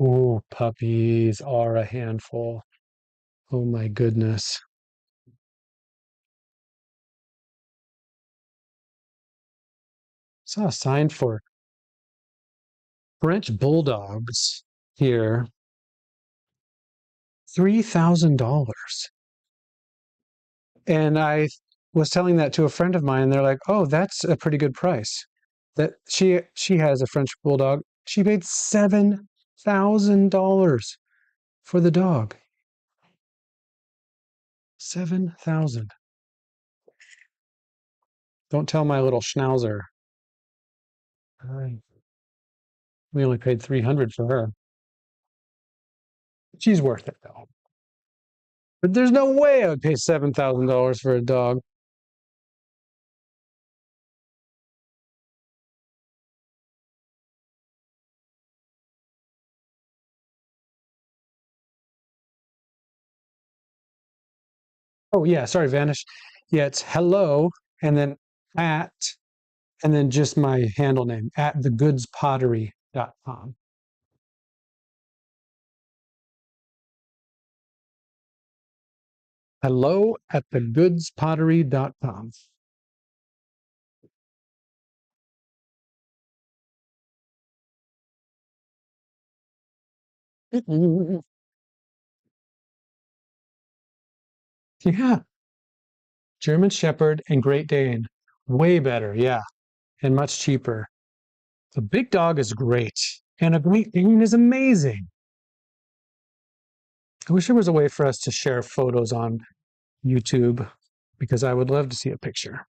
Oh, puppies are a handful. Oh my goodness. Saw a sign for French bulldogs here, $3,000. And I was telling that to a friend of mine, and they're like, "Oh, that's a pretty good price." That she has a French bulldog. She paid $7,000 for the dog. 7,000. Don't tell my little schnauzer. We only paid 300 for her. She's worth it though. But there's no way I would pay $7,000 for a dog. Oh yeah, sorry, Vanish. Yeah, it's hello and then at and then just my handle name at thegoodspottery.com. Hello at thegoodspottery.com. Yeah, German Shepherd and Great Dane. Way better, yeah, and much cheaper. The big dog is great, and a Great Dane is amazing. I wish there was a way for us to share photos on YouTube because I would love to see a picture.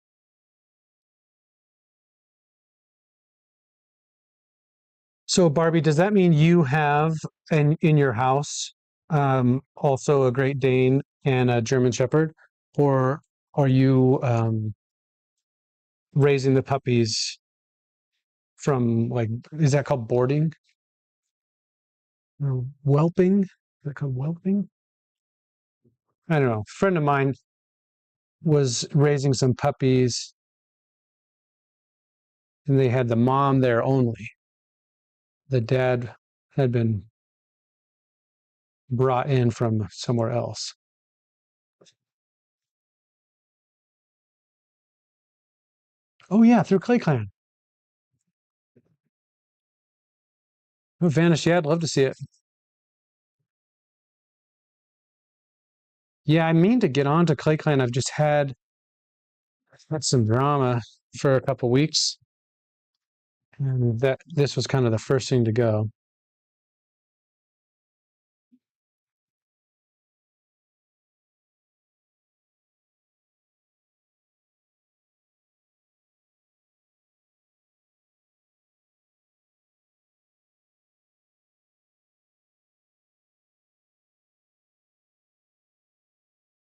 So, Barbie, does that mean you have in your house also a Great Dane and a German Shepherd, or are you raising the puppies from like is that called boarding or whelping? Is that called whelping? I don't know. A friend of mine was raising some puppies, and they had the mom there only. The dad had been brought in from somewhere else. Oh yeah, through Clay Clan. Oh, Vanished. Yeah, I'd love to see it. Yeah, I mean to get on to Clay Clan. I've just had some drama for a couple weeks, and that this was kind of the first thing to go.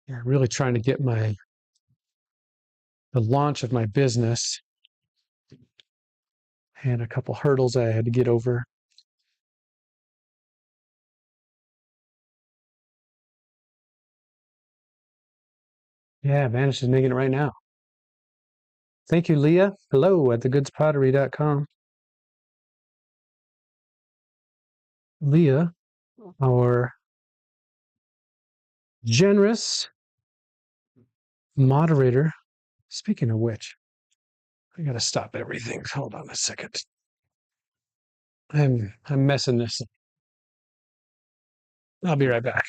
Yeah, really trying to get the launch of my business and a couple hurdles I had to get over. Yeah, Vanish is making it right now. Thank you, Leah. Hello at thegoodspottery.com. Leah, our generous moderator. Speaking of which, I gotta stop everything. Hold on a second. I'm messing this. I'll be right back.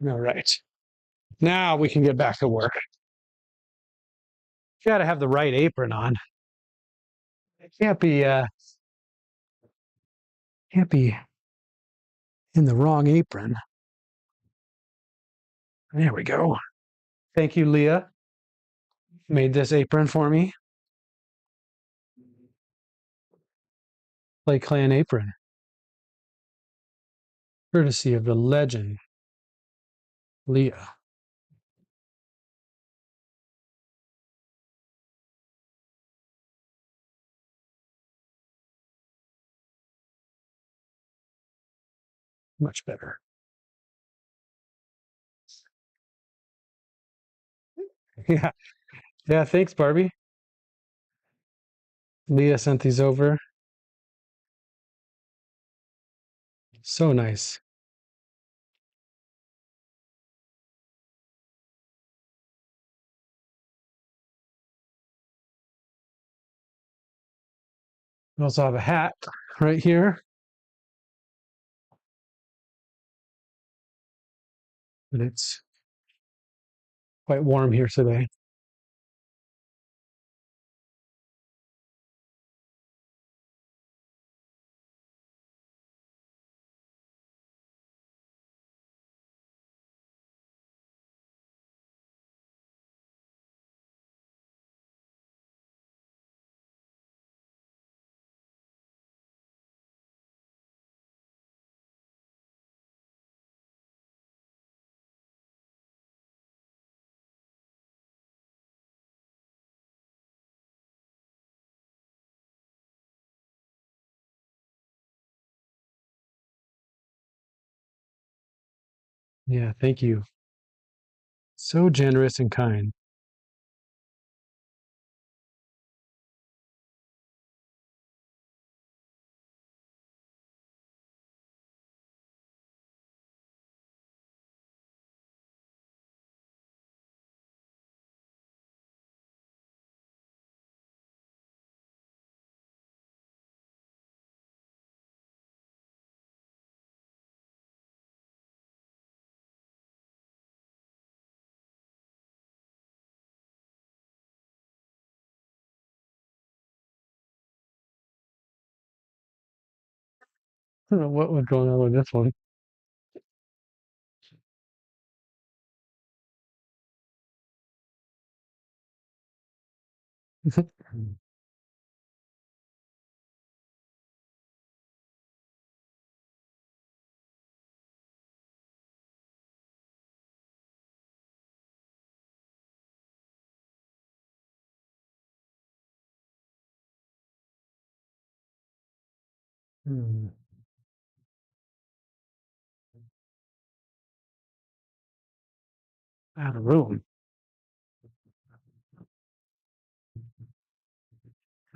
All right. Now we can get back to work. You gotta have the right apron on. It can't be in the wrong apron. There we go. Thank you, Leah. Made this apron for me. Clay Clan apron. Courtesy of the legend, Leah. Much better. Yeah. Yeah. Thanks, Barbie. Leah sent these over. So nice. We also have a hat right here, and it's quite warm here today. Yeah. Thank you. So generous and kind. I don't know what was going on with this one. Hmm, out of room.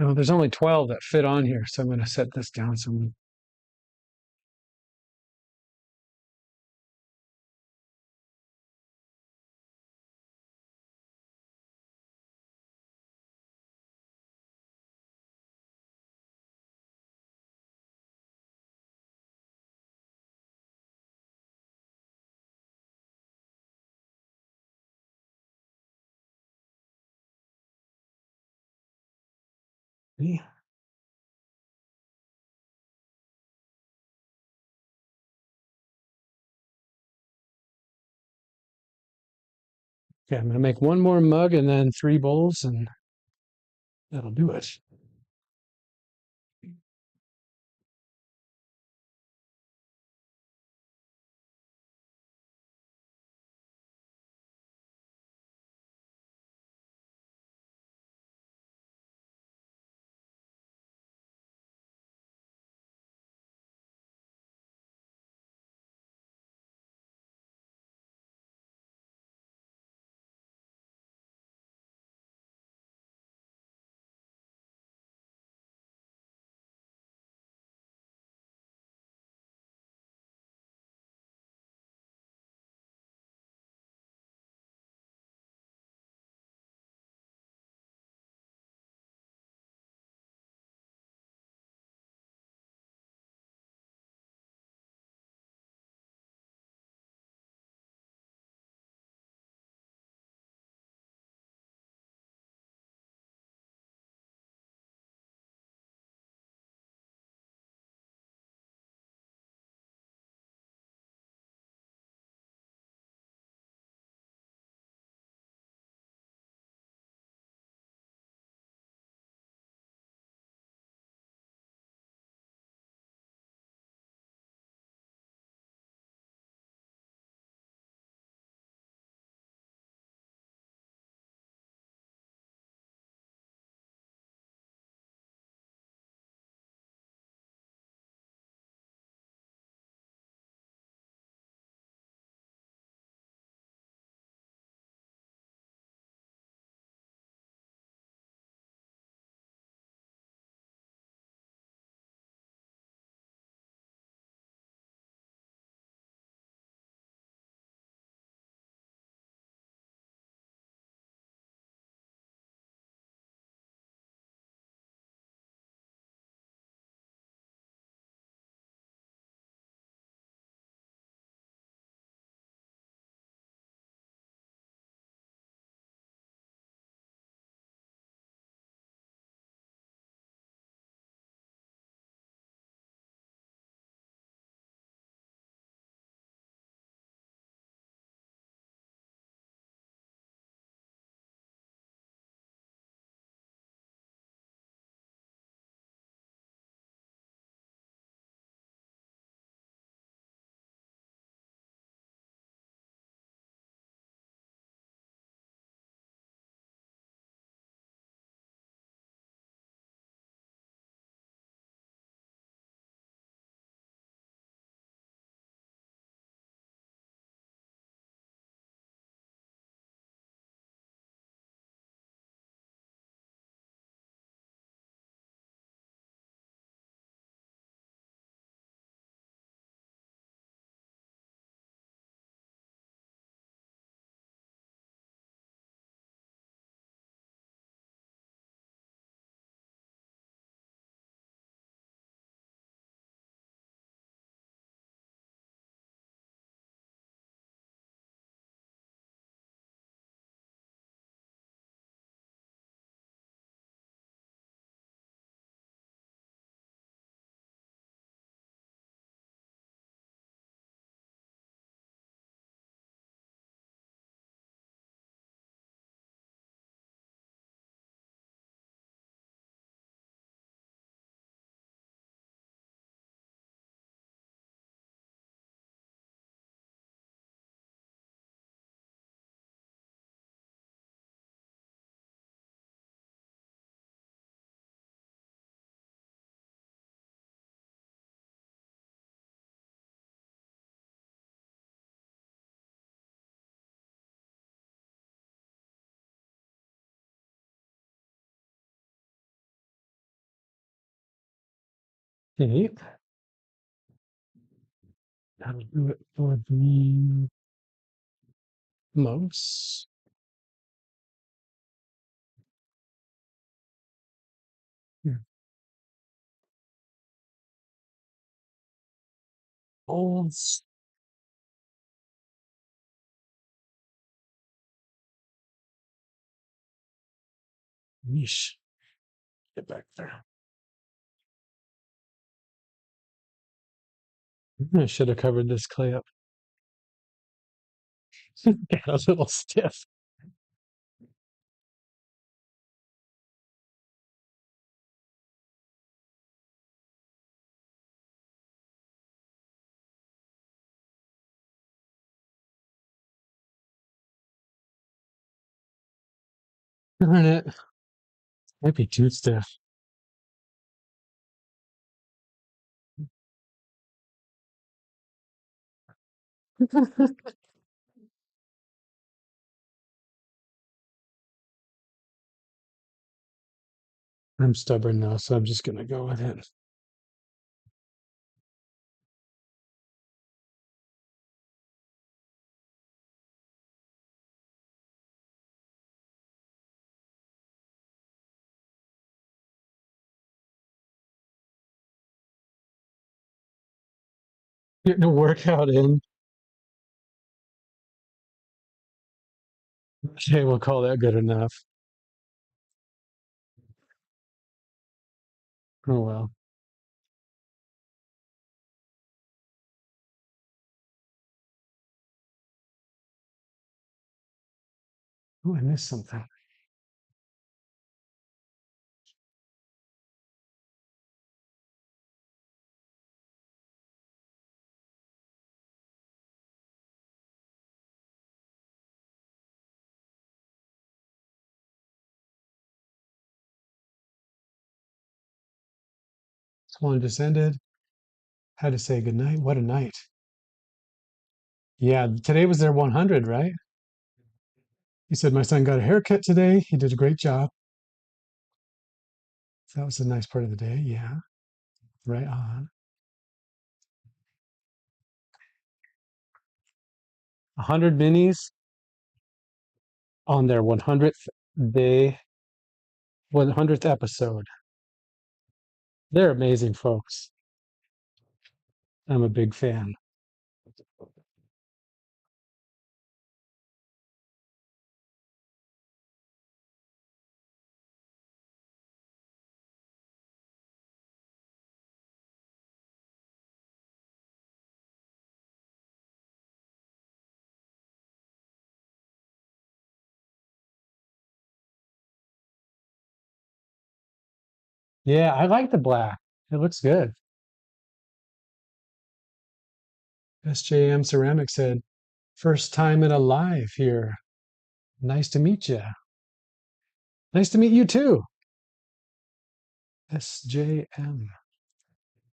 Oh, there's only 12 that fit on here, so I'm going to set this down some. Yeah. Okay, I'm going to make one more mug and then 3 bowls, and that'll do it. Okay, that'll do it for the mugs. Yeah. Bowls. Yeesh. Get back there. I should have covered this clay up. Got a little stiff. Darn it. Might be too stiff. I'm stubborn now, so I'm just gonna go with it. Getting a workout in. Okay, we'll call that good enough. Oh well. Oh, I missed something. This one just ended. Had to say good night. What a night. Yeah, today was their 100, right? He said, my son got a haircut today. He did a great job. So that was a nice part of the day. Yeah, right on. 100 minis on their 100th day, 100th episode. They're amazing folks. I'm a big fan. Yeah, I like the black. It looks good. SJM Ceramic said, first time in a live here. Nice to meet you. Nice to meet you too. SJM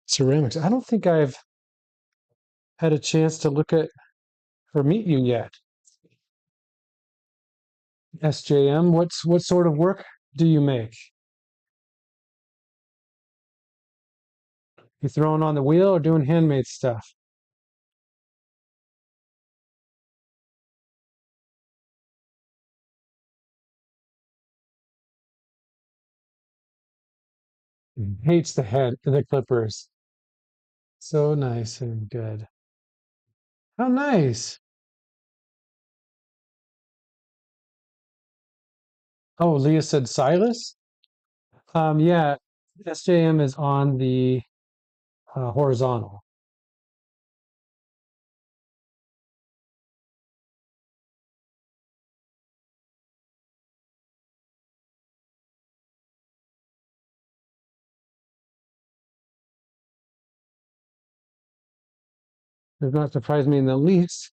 Ceramics. I don't think I've had a chance to look at or meet you yet. SJM, what sort of work do you make? You throwing on the wheel or doing handmade stuff? Hates the clippers. So nice and good. How nice. Oh, Leah said Silas. Yeah, SJM is on the horizontal. Does not surprise me in the least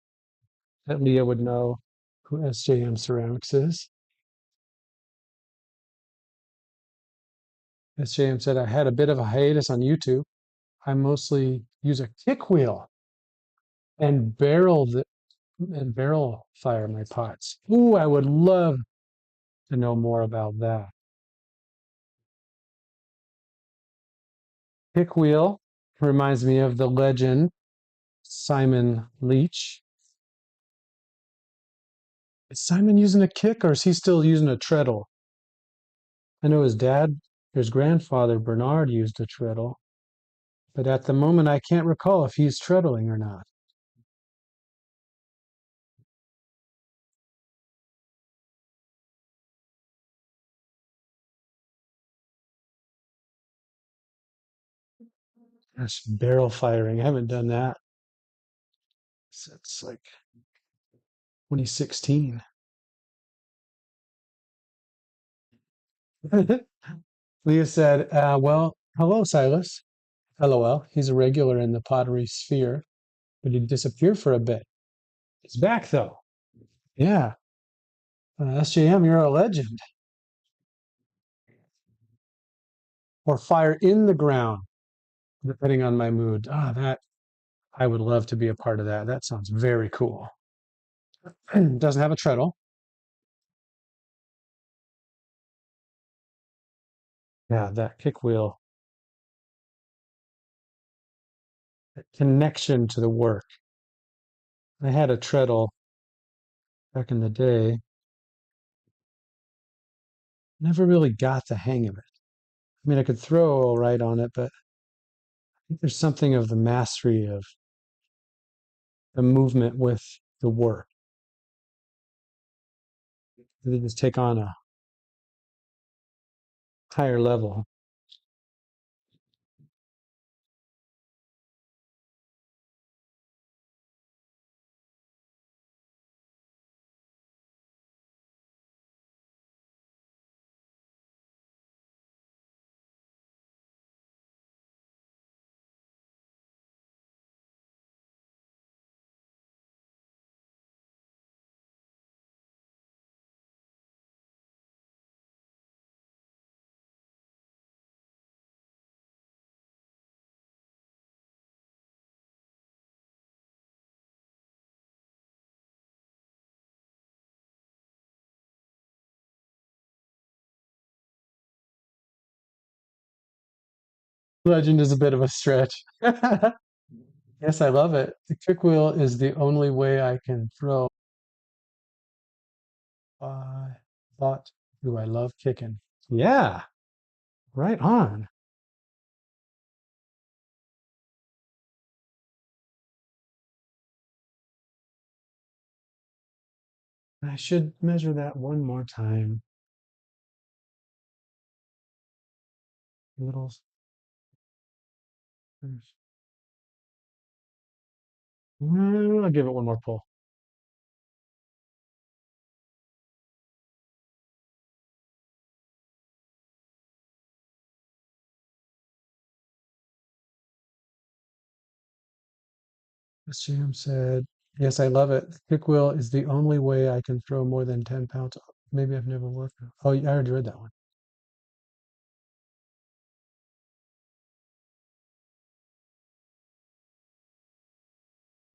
that Leah would know who SJM Ceramics is. SJM said I had a bit of a hiatus on YouTube. I mostly use a kick wheel and barrel fire my pots. Ooh, I would love to know more about that. Pick wheel reminds me of the legend Simon Leach. Is Simon using a kick or is he still using a treadle? I know his grandfather Bernard used a treadle, but at the moment I can't recall if he's treadling or not. Gosh, barrel firing. I haven't done that since like 2016. Leah said, well, hello, Silas. LOL. He's a regular in the pottery sphere, but he disappeared for a bit. He's back, though. Yeah. SJM, you're a legend. Or fire in the ground, depending on my mood. That I would love to be a part of that. That sounds very cool. Doesn't have a treadle. Yeah, that kick wheel connection to the work. I had a treadle back in the day. Never really got the hang of it. I mean, I could throw all right on it, but I think there's something of the mastery of the movement with the work. They just take on a higher level. Legend is a bit of a stretch. Yes, I love it. The kick wheel is the only way I can throw. I thought, do I love kicking? Yeah, right on. I should measure that one more time. Little. I'll give it one more pull. Miss Jam said, yes, I love it. The kick wheel is the only way I can throw more than 10 pounds. Maybe I've never worked. Oh, I already read that one.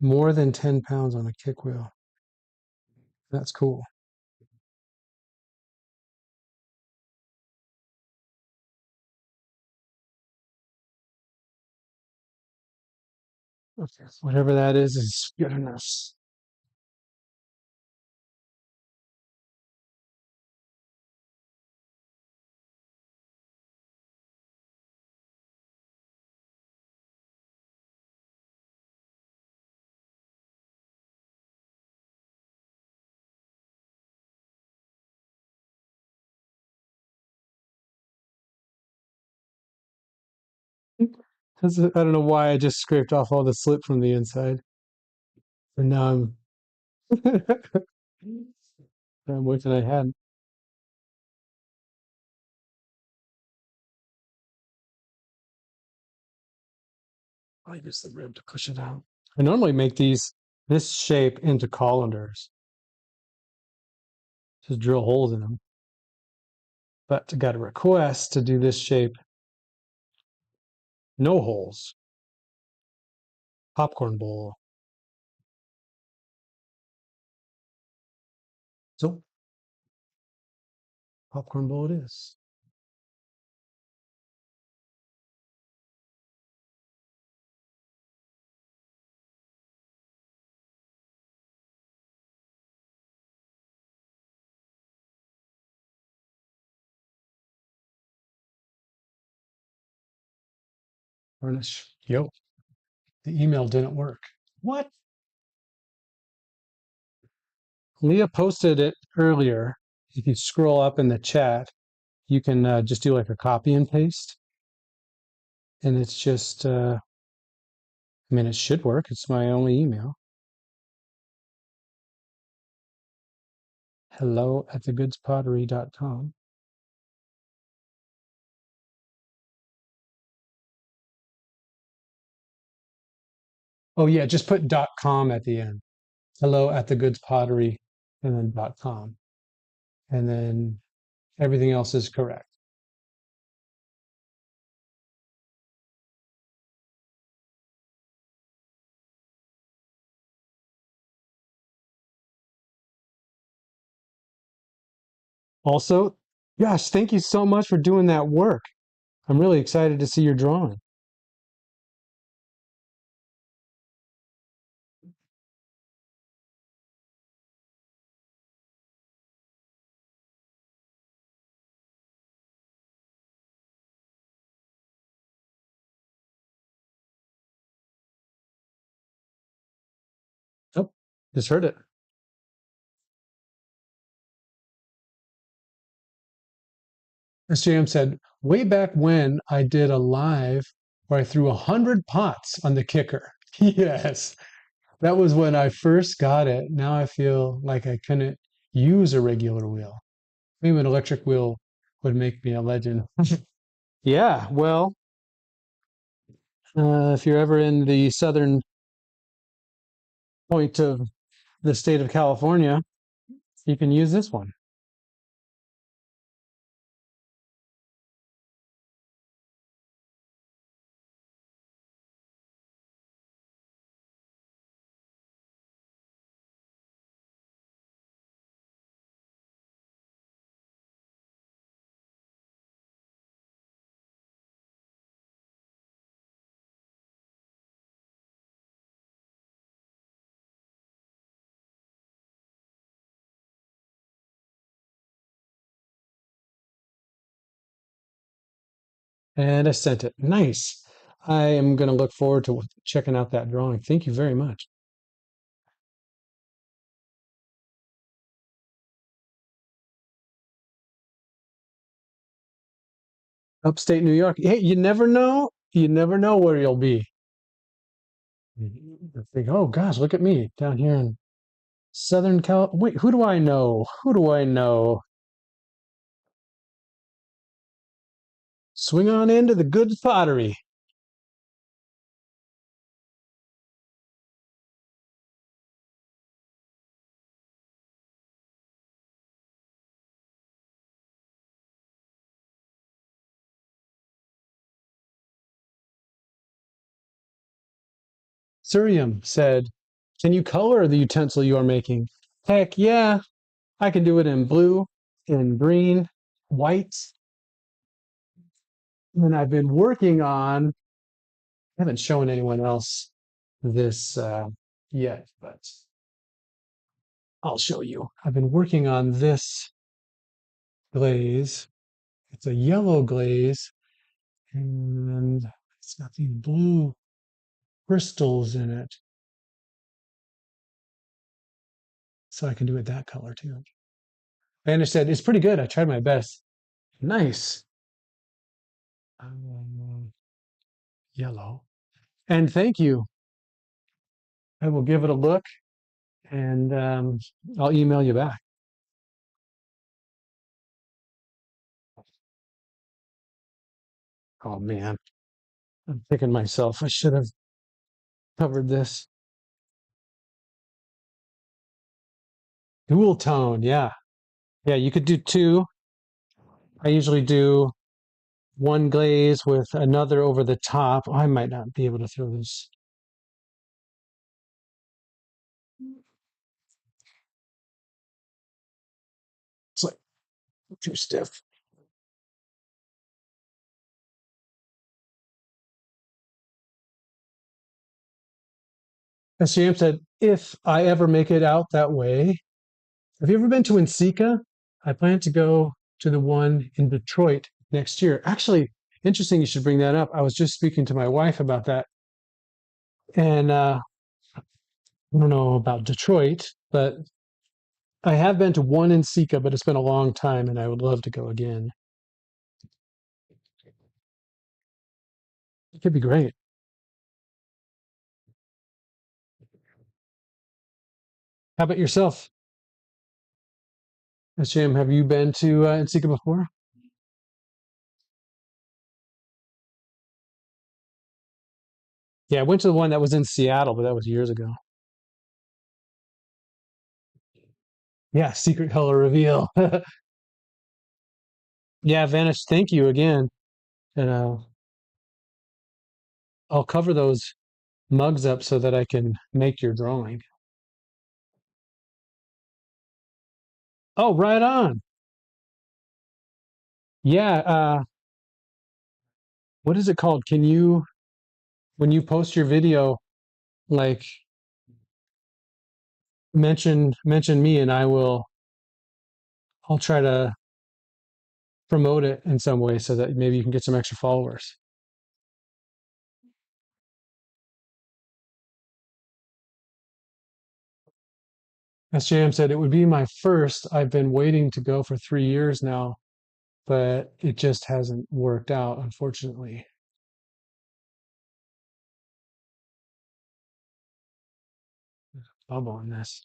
More than 10 pounds on a kick wheel. That's cool. Okay. Whatever that is good enough. I don't know why I just scraped off all the slip from the inside. And now I'm wishing I hadn't. I use the rib to push it out. I normally make this shape into colanders. Just drill holes in them. But I got a request to do this shape, no holes, popcorn bowl. So popcorn bowl it is. Varnish. Yo, the email didn't work. What? Leah posted it earlier. If you scroll up in the chat, you can just do like a copy and paste. And it's just, I mean, it should work. It's my only email. Hello at thegoodspottery.com. Oh, yeah, just put .com at the end. Hello at thegoodspottery and then .com. And then everything else is correct. Also, gosh, thank you so much for doing that work. I'm really excited to see your drawing. Oh, just heard it. SJM said, way back when I did a live where I threw 100 pots on the kicker. Yes, that was when I first got it. Now I feel like I couldn't use a regular wheel. Maybe an electric wheel would make me a legend. Yeah, well, if you're ever in the southern point of the state of California, you can use this one. And I sent it. Nice. I am going to look forward to checking out that drawing. Thank you very much. Upstate New York. Hey, you never know. You never know where you'll be. I think, oh gosh, look at me down here in Southern Cal. Wait, who do I know? Who do I know? Swing on into the Goods Pottery. Surium said, can you color the utensil you are making? Heck yeah, I can do it in blue, in green, white. And I've been working on, I haven't shown anyone else this yet, but I'll show you. I've been working on this glaze. It's a yellow glaze, and it's got these blue crystals in it. So I can do it that color too. And said, it's pretty good. I tried my best. Nice. Yellow. And thank you. I will give it a look and I'll email you back. Oh man, I'm kicking myself. I should have covered this. Dual tone, yeah. Yeah, you could do two. I usually do one glaze with another over the top. Oh, I might not be able to throw this. It's like too stiff. As Sam said, if I ever make it out that way, have you ever been to Ensika? I plan to go to the one in Detroit next year. Actually, Interesting you should bring that up. I was just speaking to my wife about that. And I don't know about Detroit, but I have been to one in Sika, but it's been a long time and I would love to go again. It could be great. How about yourself? Jim, have you been to Sika before? Yeah, I went to the one that was in Seattle, but that was years ago. Yeah, secret color reveal. Yeah, Vanish, thank you again. And I'll cover those mugs up so that I can make your drawing. Oh, right on. Yeah, what is it called? Can you, when you post your video, like mention me and I'll try to promote it in some way so that maybe you can get some extra followers. SJM said it would be my first. I've been waiting to go for 3 years now, but it just hasn't worked out, unfortunately. Bubble on this.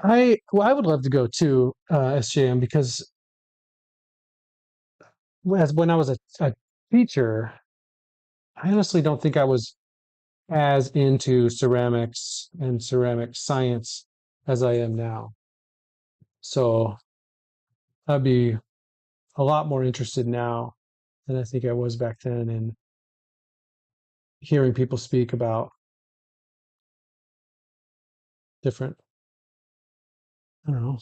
I would love to go too, SJM, because when I was a teacher, I honestly don't think I was as into ceramics and ceramic science as I am now. So I'd be a lot more interested now than I think I was back then in hearing people speak about different, I don't know,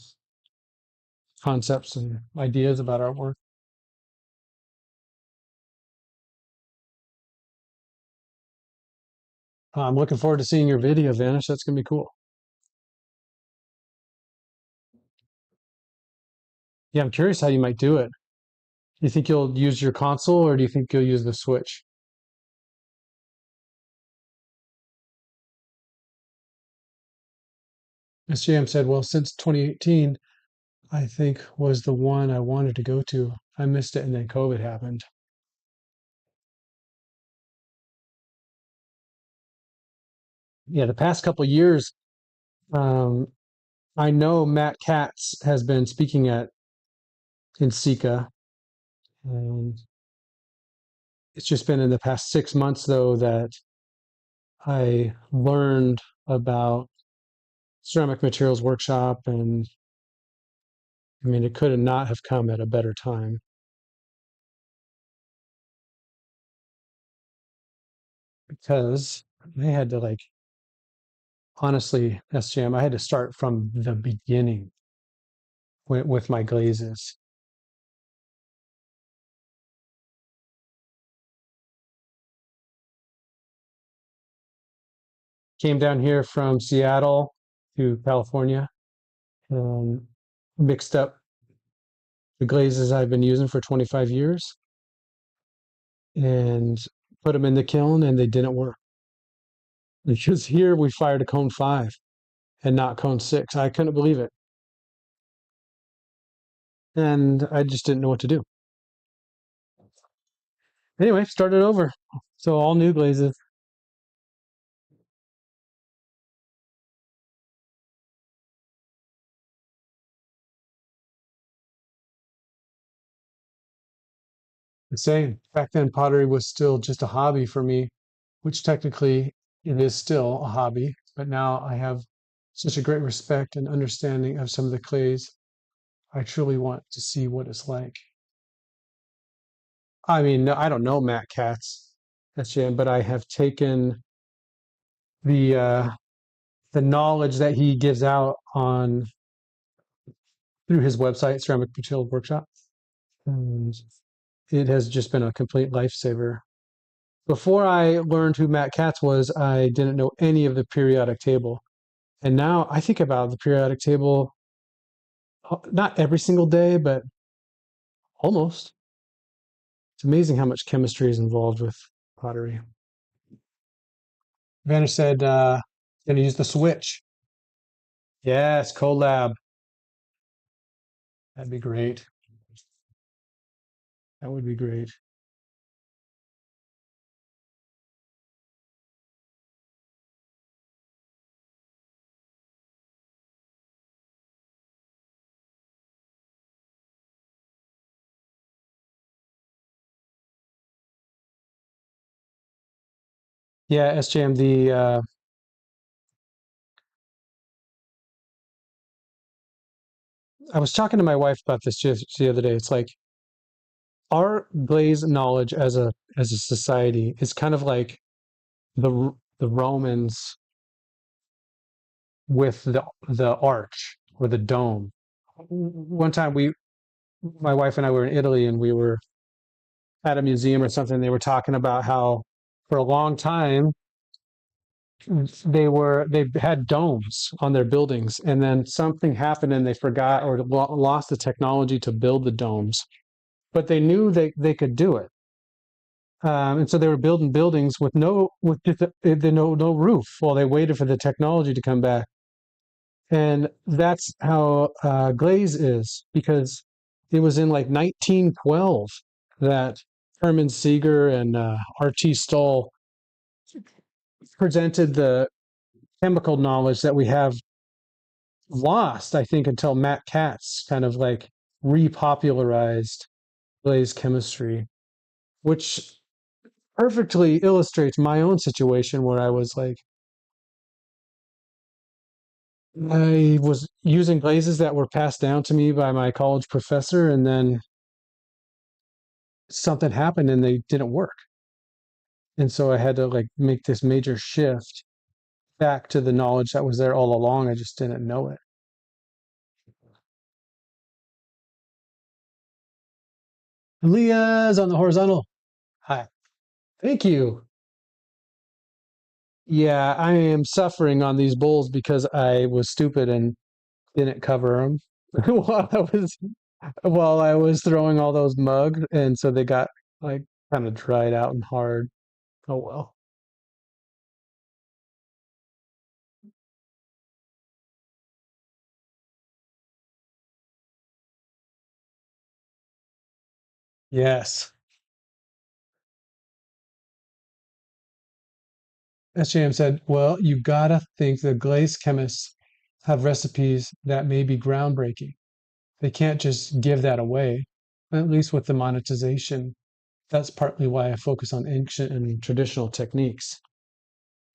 concepts and ideas about artwork. I'm looking forward to seeing your video, Vanish. That's going to be cool. Yeah, I'm curious how you might do it. Do you think you'll use your console or do you think you'll use the Switch? SJM said, well, since 2018, I think was the one I wanted to go to. I missed it and then COVID happened. Yeah, the past couple of years, um, I know Matt Katz has been speaking at in Sika, and it's just been in the past 6 months though that I learned about ceramic materials workshop, and I mean it could not have come at a better time because I had to like honestly, SJM, I had to start from the beginning with my glazes. Came down here from Seattle to California, and mixed up the glazes I've been using for 25 years and put them in the kiln and they didn't work. Because here we fired a cone 5 and not cone 6. I couldn't believe it. And I just didn't know what to do. Anyway, started over. So all new glazes. The same. Back then, pottery was still just a hobby for me, which technically it is still a hobby. But now I have such a great respect and understanding of some of the clays. I truly want to see what it's like. I mean, I don't know Matt Katz, SJM, but I have taken the uh, the knowledge that he gives out on through his website, Ceramic Material Workshop, and it has just been a complete lifesaver. Before I learned who Matt Katz was, I didn't know any of the periodic table, and now I think about the periodic table not every single day, but almost. It's amazing how much chemistry is involved with pottery. Vanna said, gonna use the switch. Yes, collab. That'd be great. That would be great. Yeah, SJM, I was talking to my wife about this just the other day. It's like our glaze knowledge as a society is kind of like the Romans with the arch or the dome. One time my wife and I were in Italy and we were at a museum or something. They were talking about how for a long time they had domes on their buildings, and then something happened and they forgot or lost the technology to build the domes. But they knew they could do it, and so they were building buildings with just no roof while they waited for the technology to come back. And that's how glaze is, because it was in like 1912 that Hermann Seeger and R.T. Stoll presented the chemical knowledge that we have lost, I think, until Matt Katz kind of like repopularized glaze chemistry, which perfectly illustrates my own situation where I was like, I was using glazes that were passed down to me by my college professor, and then something happened and they didn't work. And so I had to like make this major shift back to the knowledge that was there all along. I just didn't know it. Leah's on the horizontal. Hi. Thank you. Yeah, I am suffering on these bowls because I was stupid and didn't cover them while I was throwing all those mugs, and so they got like kind of dried out and hard. Oh well. Yes. SJM said, "Well, you gotta think the glaze chemists have recipes that may be groundbreaking. They can't just give that away, at least with the monetization. That's partly why I focus on ancient and traditional techniques."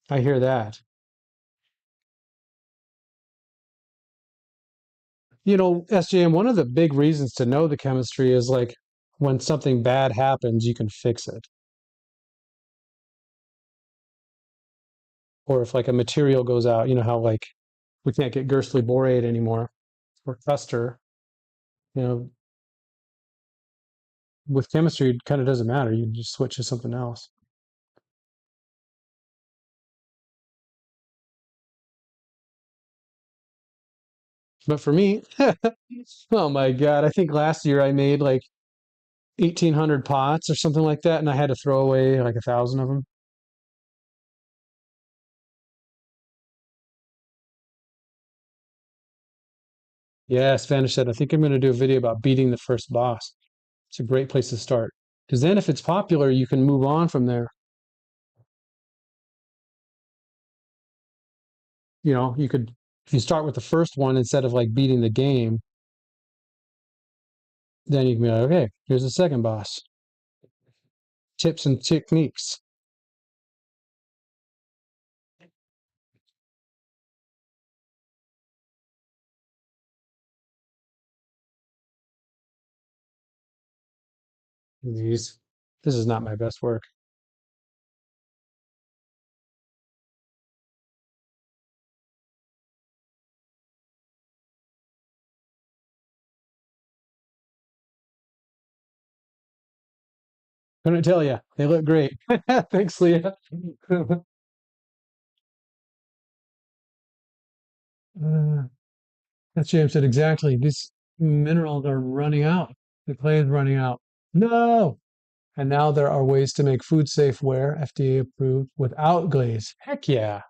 I hear that. SJM, one of the big reasons to know the chemistry is like when something bad happens, you can fix it. Or if like a material goes out, you know how like we can't get Gerstly borate anymore or Custer, you know, with chemistry, it kind of doesn't matter. You can just switch to something else. But for me, oh my God, I think last year I made like 1,800 pots or something like that, and I had to throw away like 1,000 of them. Yeah, Spanish said, I think I'm going to do a video about beating the first boss. It's a great place to start. Because then if it's popular, you can move on from there. You could, if you start with the first one instead of like beating the game, then you can be like, okay, here's the second boss. Tips and techniques. These, this is not my best work. Couldn't tell you. They look great. Thanks, Leah. That's James said exactly. Minerals are running out. The clay is running out. No! And now there are ways to make food safe ware, FDA approved, without glaze. Heck yeah.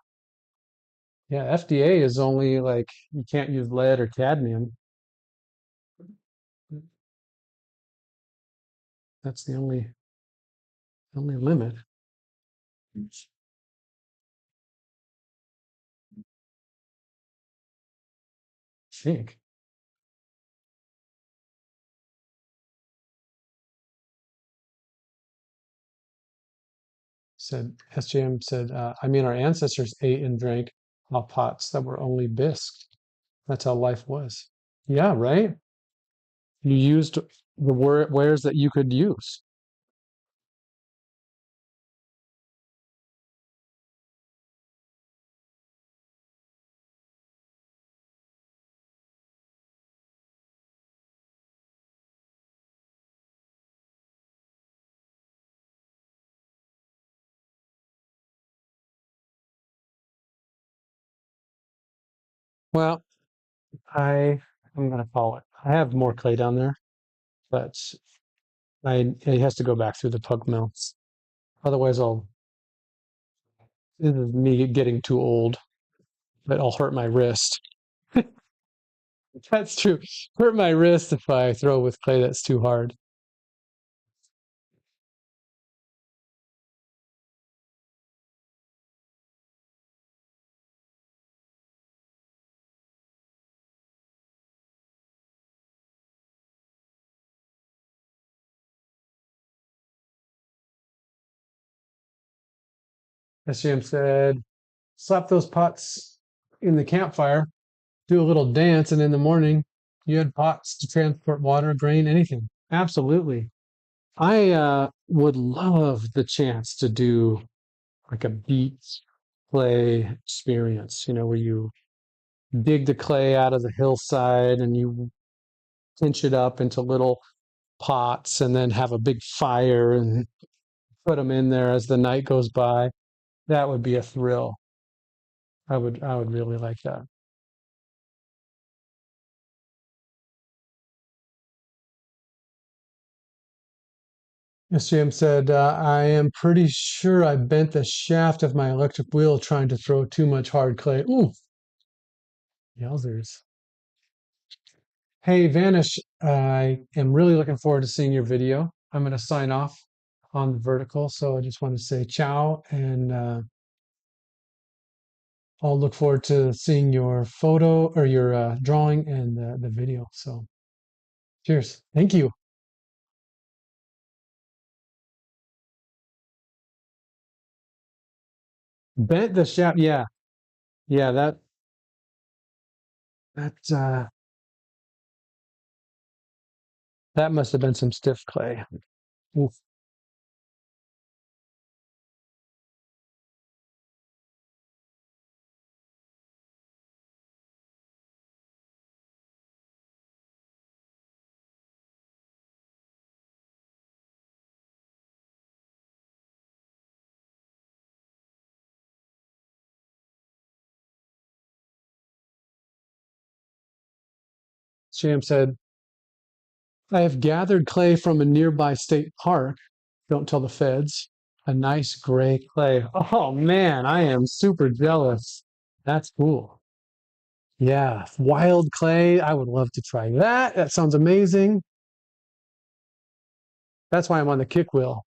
Yeah, FDA is only like you can't use lead or cadmium. That's the only limit. I think. Said SJM said, I mean, our ancestors ate and drank off pots that were only bisque. That's how life was. Yeah, right? You used the wares that you could use. Well, I'm gonna call it. I have more clay down there, but it has to go back through the pug mill. Otherwise, this is me getting too old, but I'll hurt my wrist. That's true. Hurt my wrist if I throw with clay that's too hard. SJM said, slap those pots in the campfire, do a little dance, and in the morning you had pots to transport water, grain, anything. Absolutely. I would love the chance to do like a beach clay experience, where you dig the clay out of the hillside and you pinch it up into little pots and then have a big fire and put them in there as the night goes by. That would be a thrill. I would really like that. Yes, Jim said, I am pretty sure I bent the shaft of my electric wheel trying to throw too much hard clay. Ooh, yowzers. Hey, Vanish, I am really looking forward to seeing your video. I'm going to sign off on the vertical, so I just want to say ciao, and I'll look forward to seeing your photo or your drawing and the video. So, cheers. Thank you. Bent the shaft. Yeah, yeah. That that must have been some stiff clay. Oof. Sham said, I have gathered clay from a nearby state park. Don't tell the feds. A nice gray clay. Oh man, I am super jealous. That's cool. Yeah, wild clay. I would love to try that. That sounds amazing. That's why I'm on the kick wheel.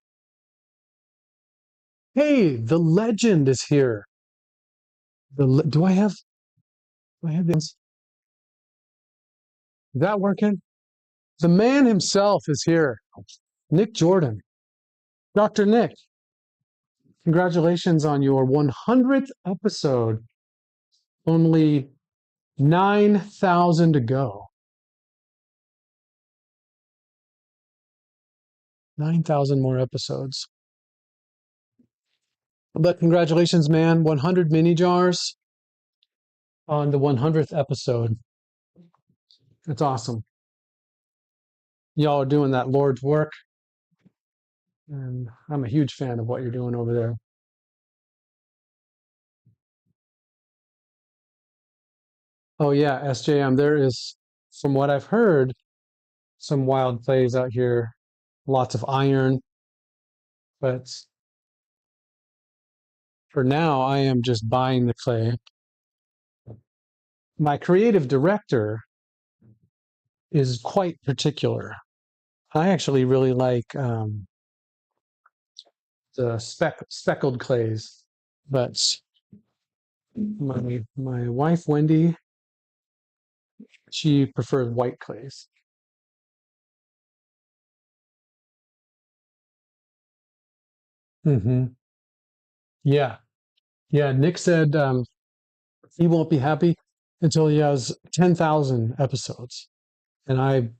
Hey, the legend is here. Do I have this? Is that working? The man himself is here. Nick Jordan. Dr. Nick, congratulations on your 100th episode. Only 9,000 to go. 9,000 more episodes. But congratulations, man. 100 mini jars on the 100th episode. That's awesome. Y'all are doing that Lord's work. And I'm a huge fan of what you're doing over there. Oh, yeah, SJM, there is. from what I've heard, some wild clays out here, lots of iron, but for now, I am just buying the clay. My creative director is quite particular. I actually really like the speckled clays, but my wife Wendy, she prefers white clays. Hmm. Yeah, yeah. Nick said he won't be happy until he has 10,000 episodes, and I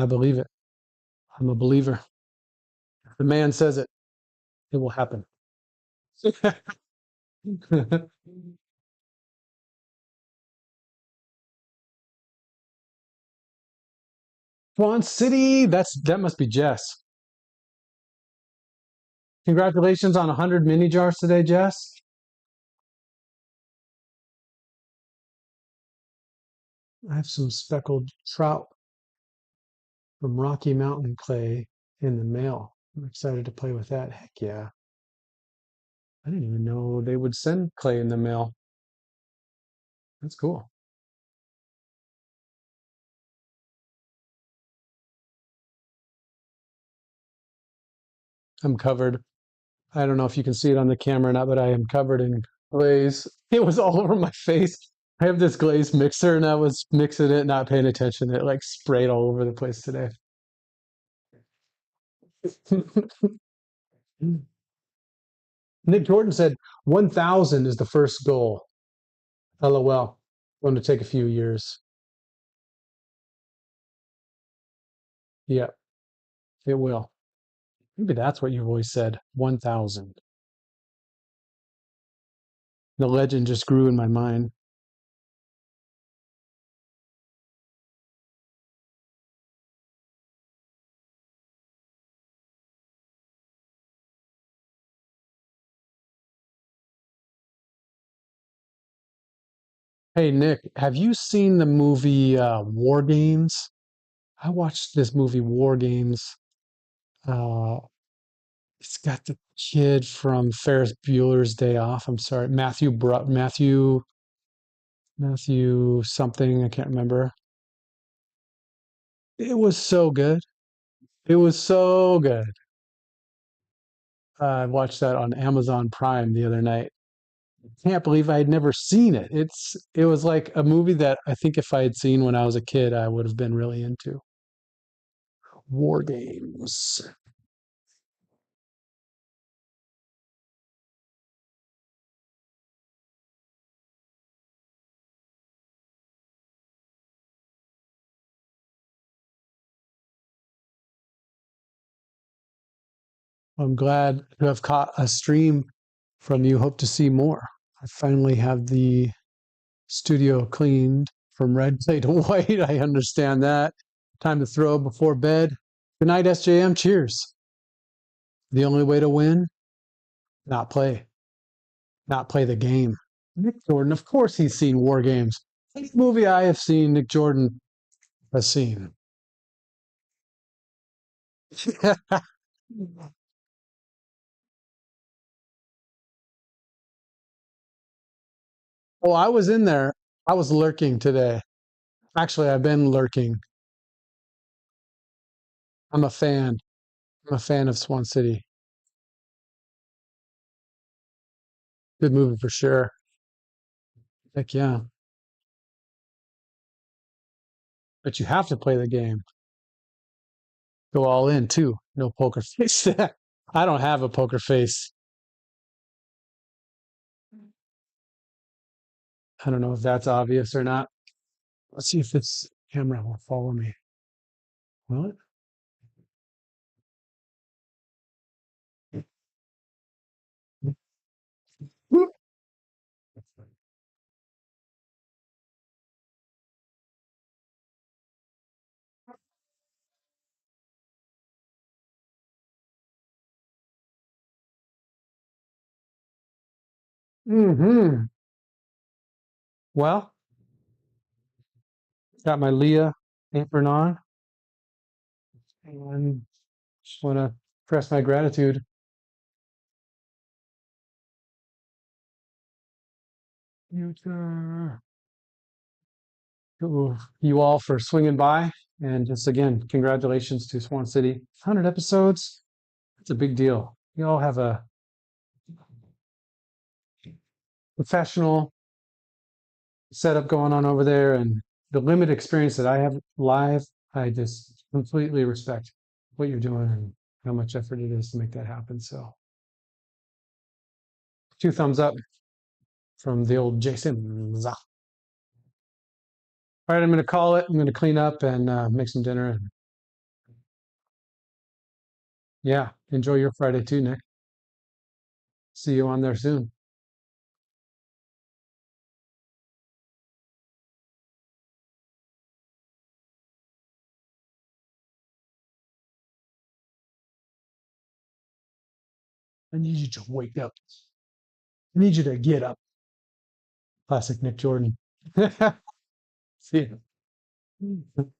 believe it. I'm a believer. The man says it, it will happen. Swan City, that must be Jess. Congratulations on 100 mini jars today, Jess. I have some speckled trout from Rocky Mountain clay in the mail. I'm excited to play with that. Heck yeah. I didn't even know they would send clay in the mail. That's cool. I'm covered. I don't know if you can see it on the camera or not, but I am covered in glaze. It was all over my face. I have this glaze mixer and I was mixing it, not paying attention. It like sprayed all over the place today. Nick Jordan said 1,000 is the first goal. LOL. Going to take a few years. Yeah, it will. Maybe that's what you've always said. 1,000. The legend just grew in my mind. Hey, Nick, have you seen the movie War Games? I watched this movie War Games. Uh, it's got the kid from Ferris Bueller's Day Off. I'm sorry, Matthew something. I can't remember. It was so good. It was so good. I watched that on Amazon Prime the other night. Can't believe I had never seen it. It was like a movie that I think if I had seen when I was a kid, I would have been really into. War Games. I'm glad to have caught a stream from you. Hope to see more. I finally have the studio cleaned from red clay to white. I understand that. Time to throw before bed. Good night, SJM. Cheers. The only way to win, not play, not play the game. Nick Jordan, of course, he's seen War Games. Any movie I have seen, Nick Jordan has seen. Oh, I was in there. I was lurking today. Actually, I've been lurking. I'm a fan. I'm a fan of Swan City. Good movie for sure. Heck yeah. But you have to play the game. Go all in too. No poker face. I don't have a poker face. I don't know if that's obvious or not. Let's see if this camera will follow me. Will it? Hmm. Well, Got my Leah apron on, and just want to express my gratitude to you all for swinging by. And just again, congratulations to Swan City. 100 episodes. It's a big deal. You all have a professional setup going on over there, and the limited experience that I have live, I just completely respect what you're doing and how much effort it is to make that happen. So, two thumbs up from the old Jason. All right, I'm going to call it. I'm going to clean up and make some dinner. And yeah, enjoy your Friday too, Nick. See you on there soon. I need you to wake up. I need you to get up. Classic Nick Jordan. See you.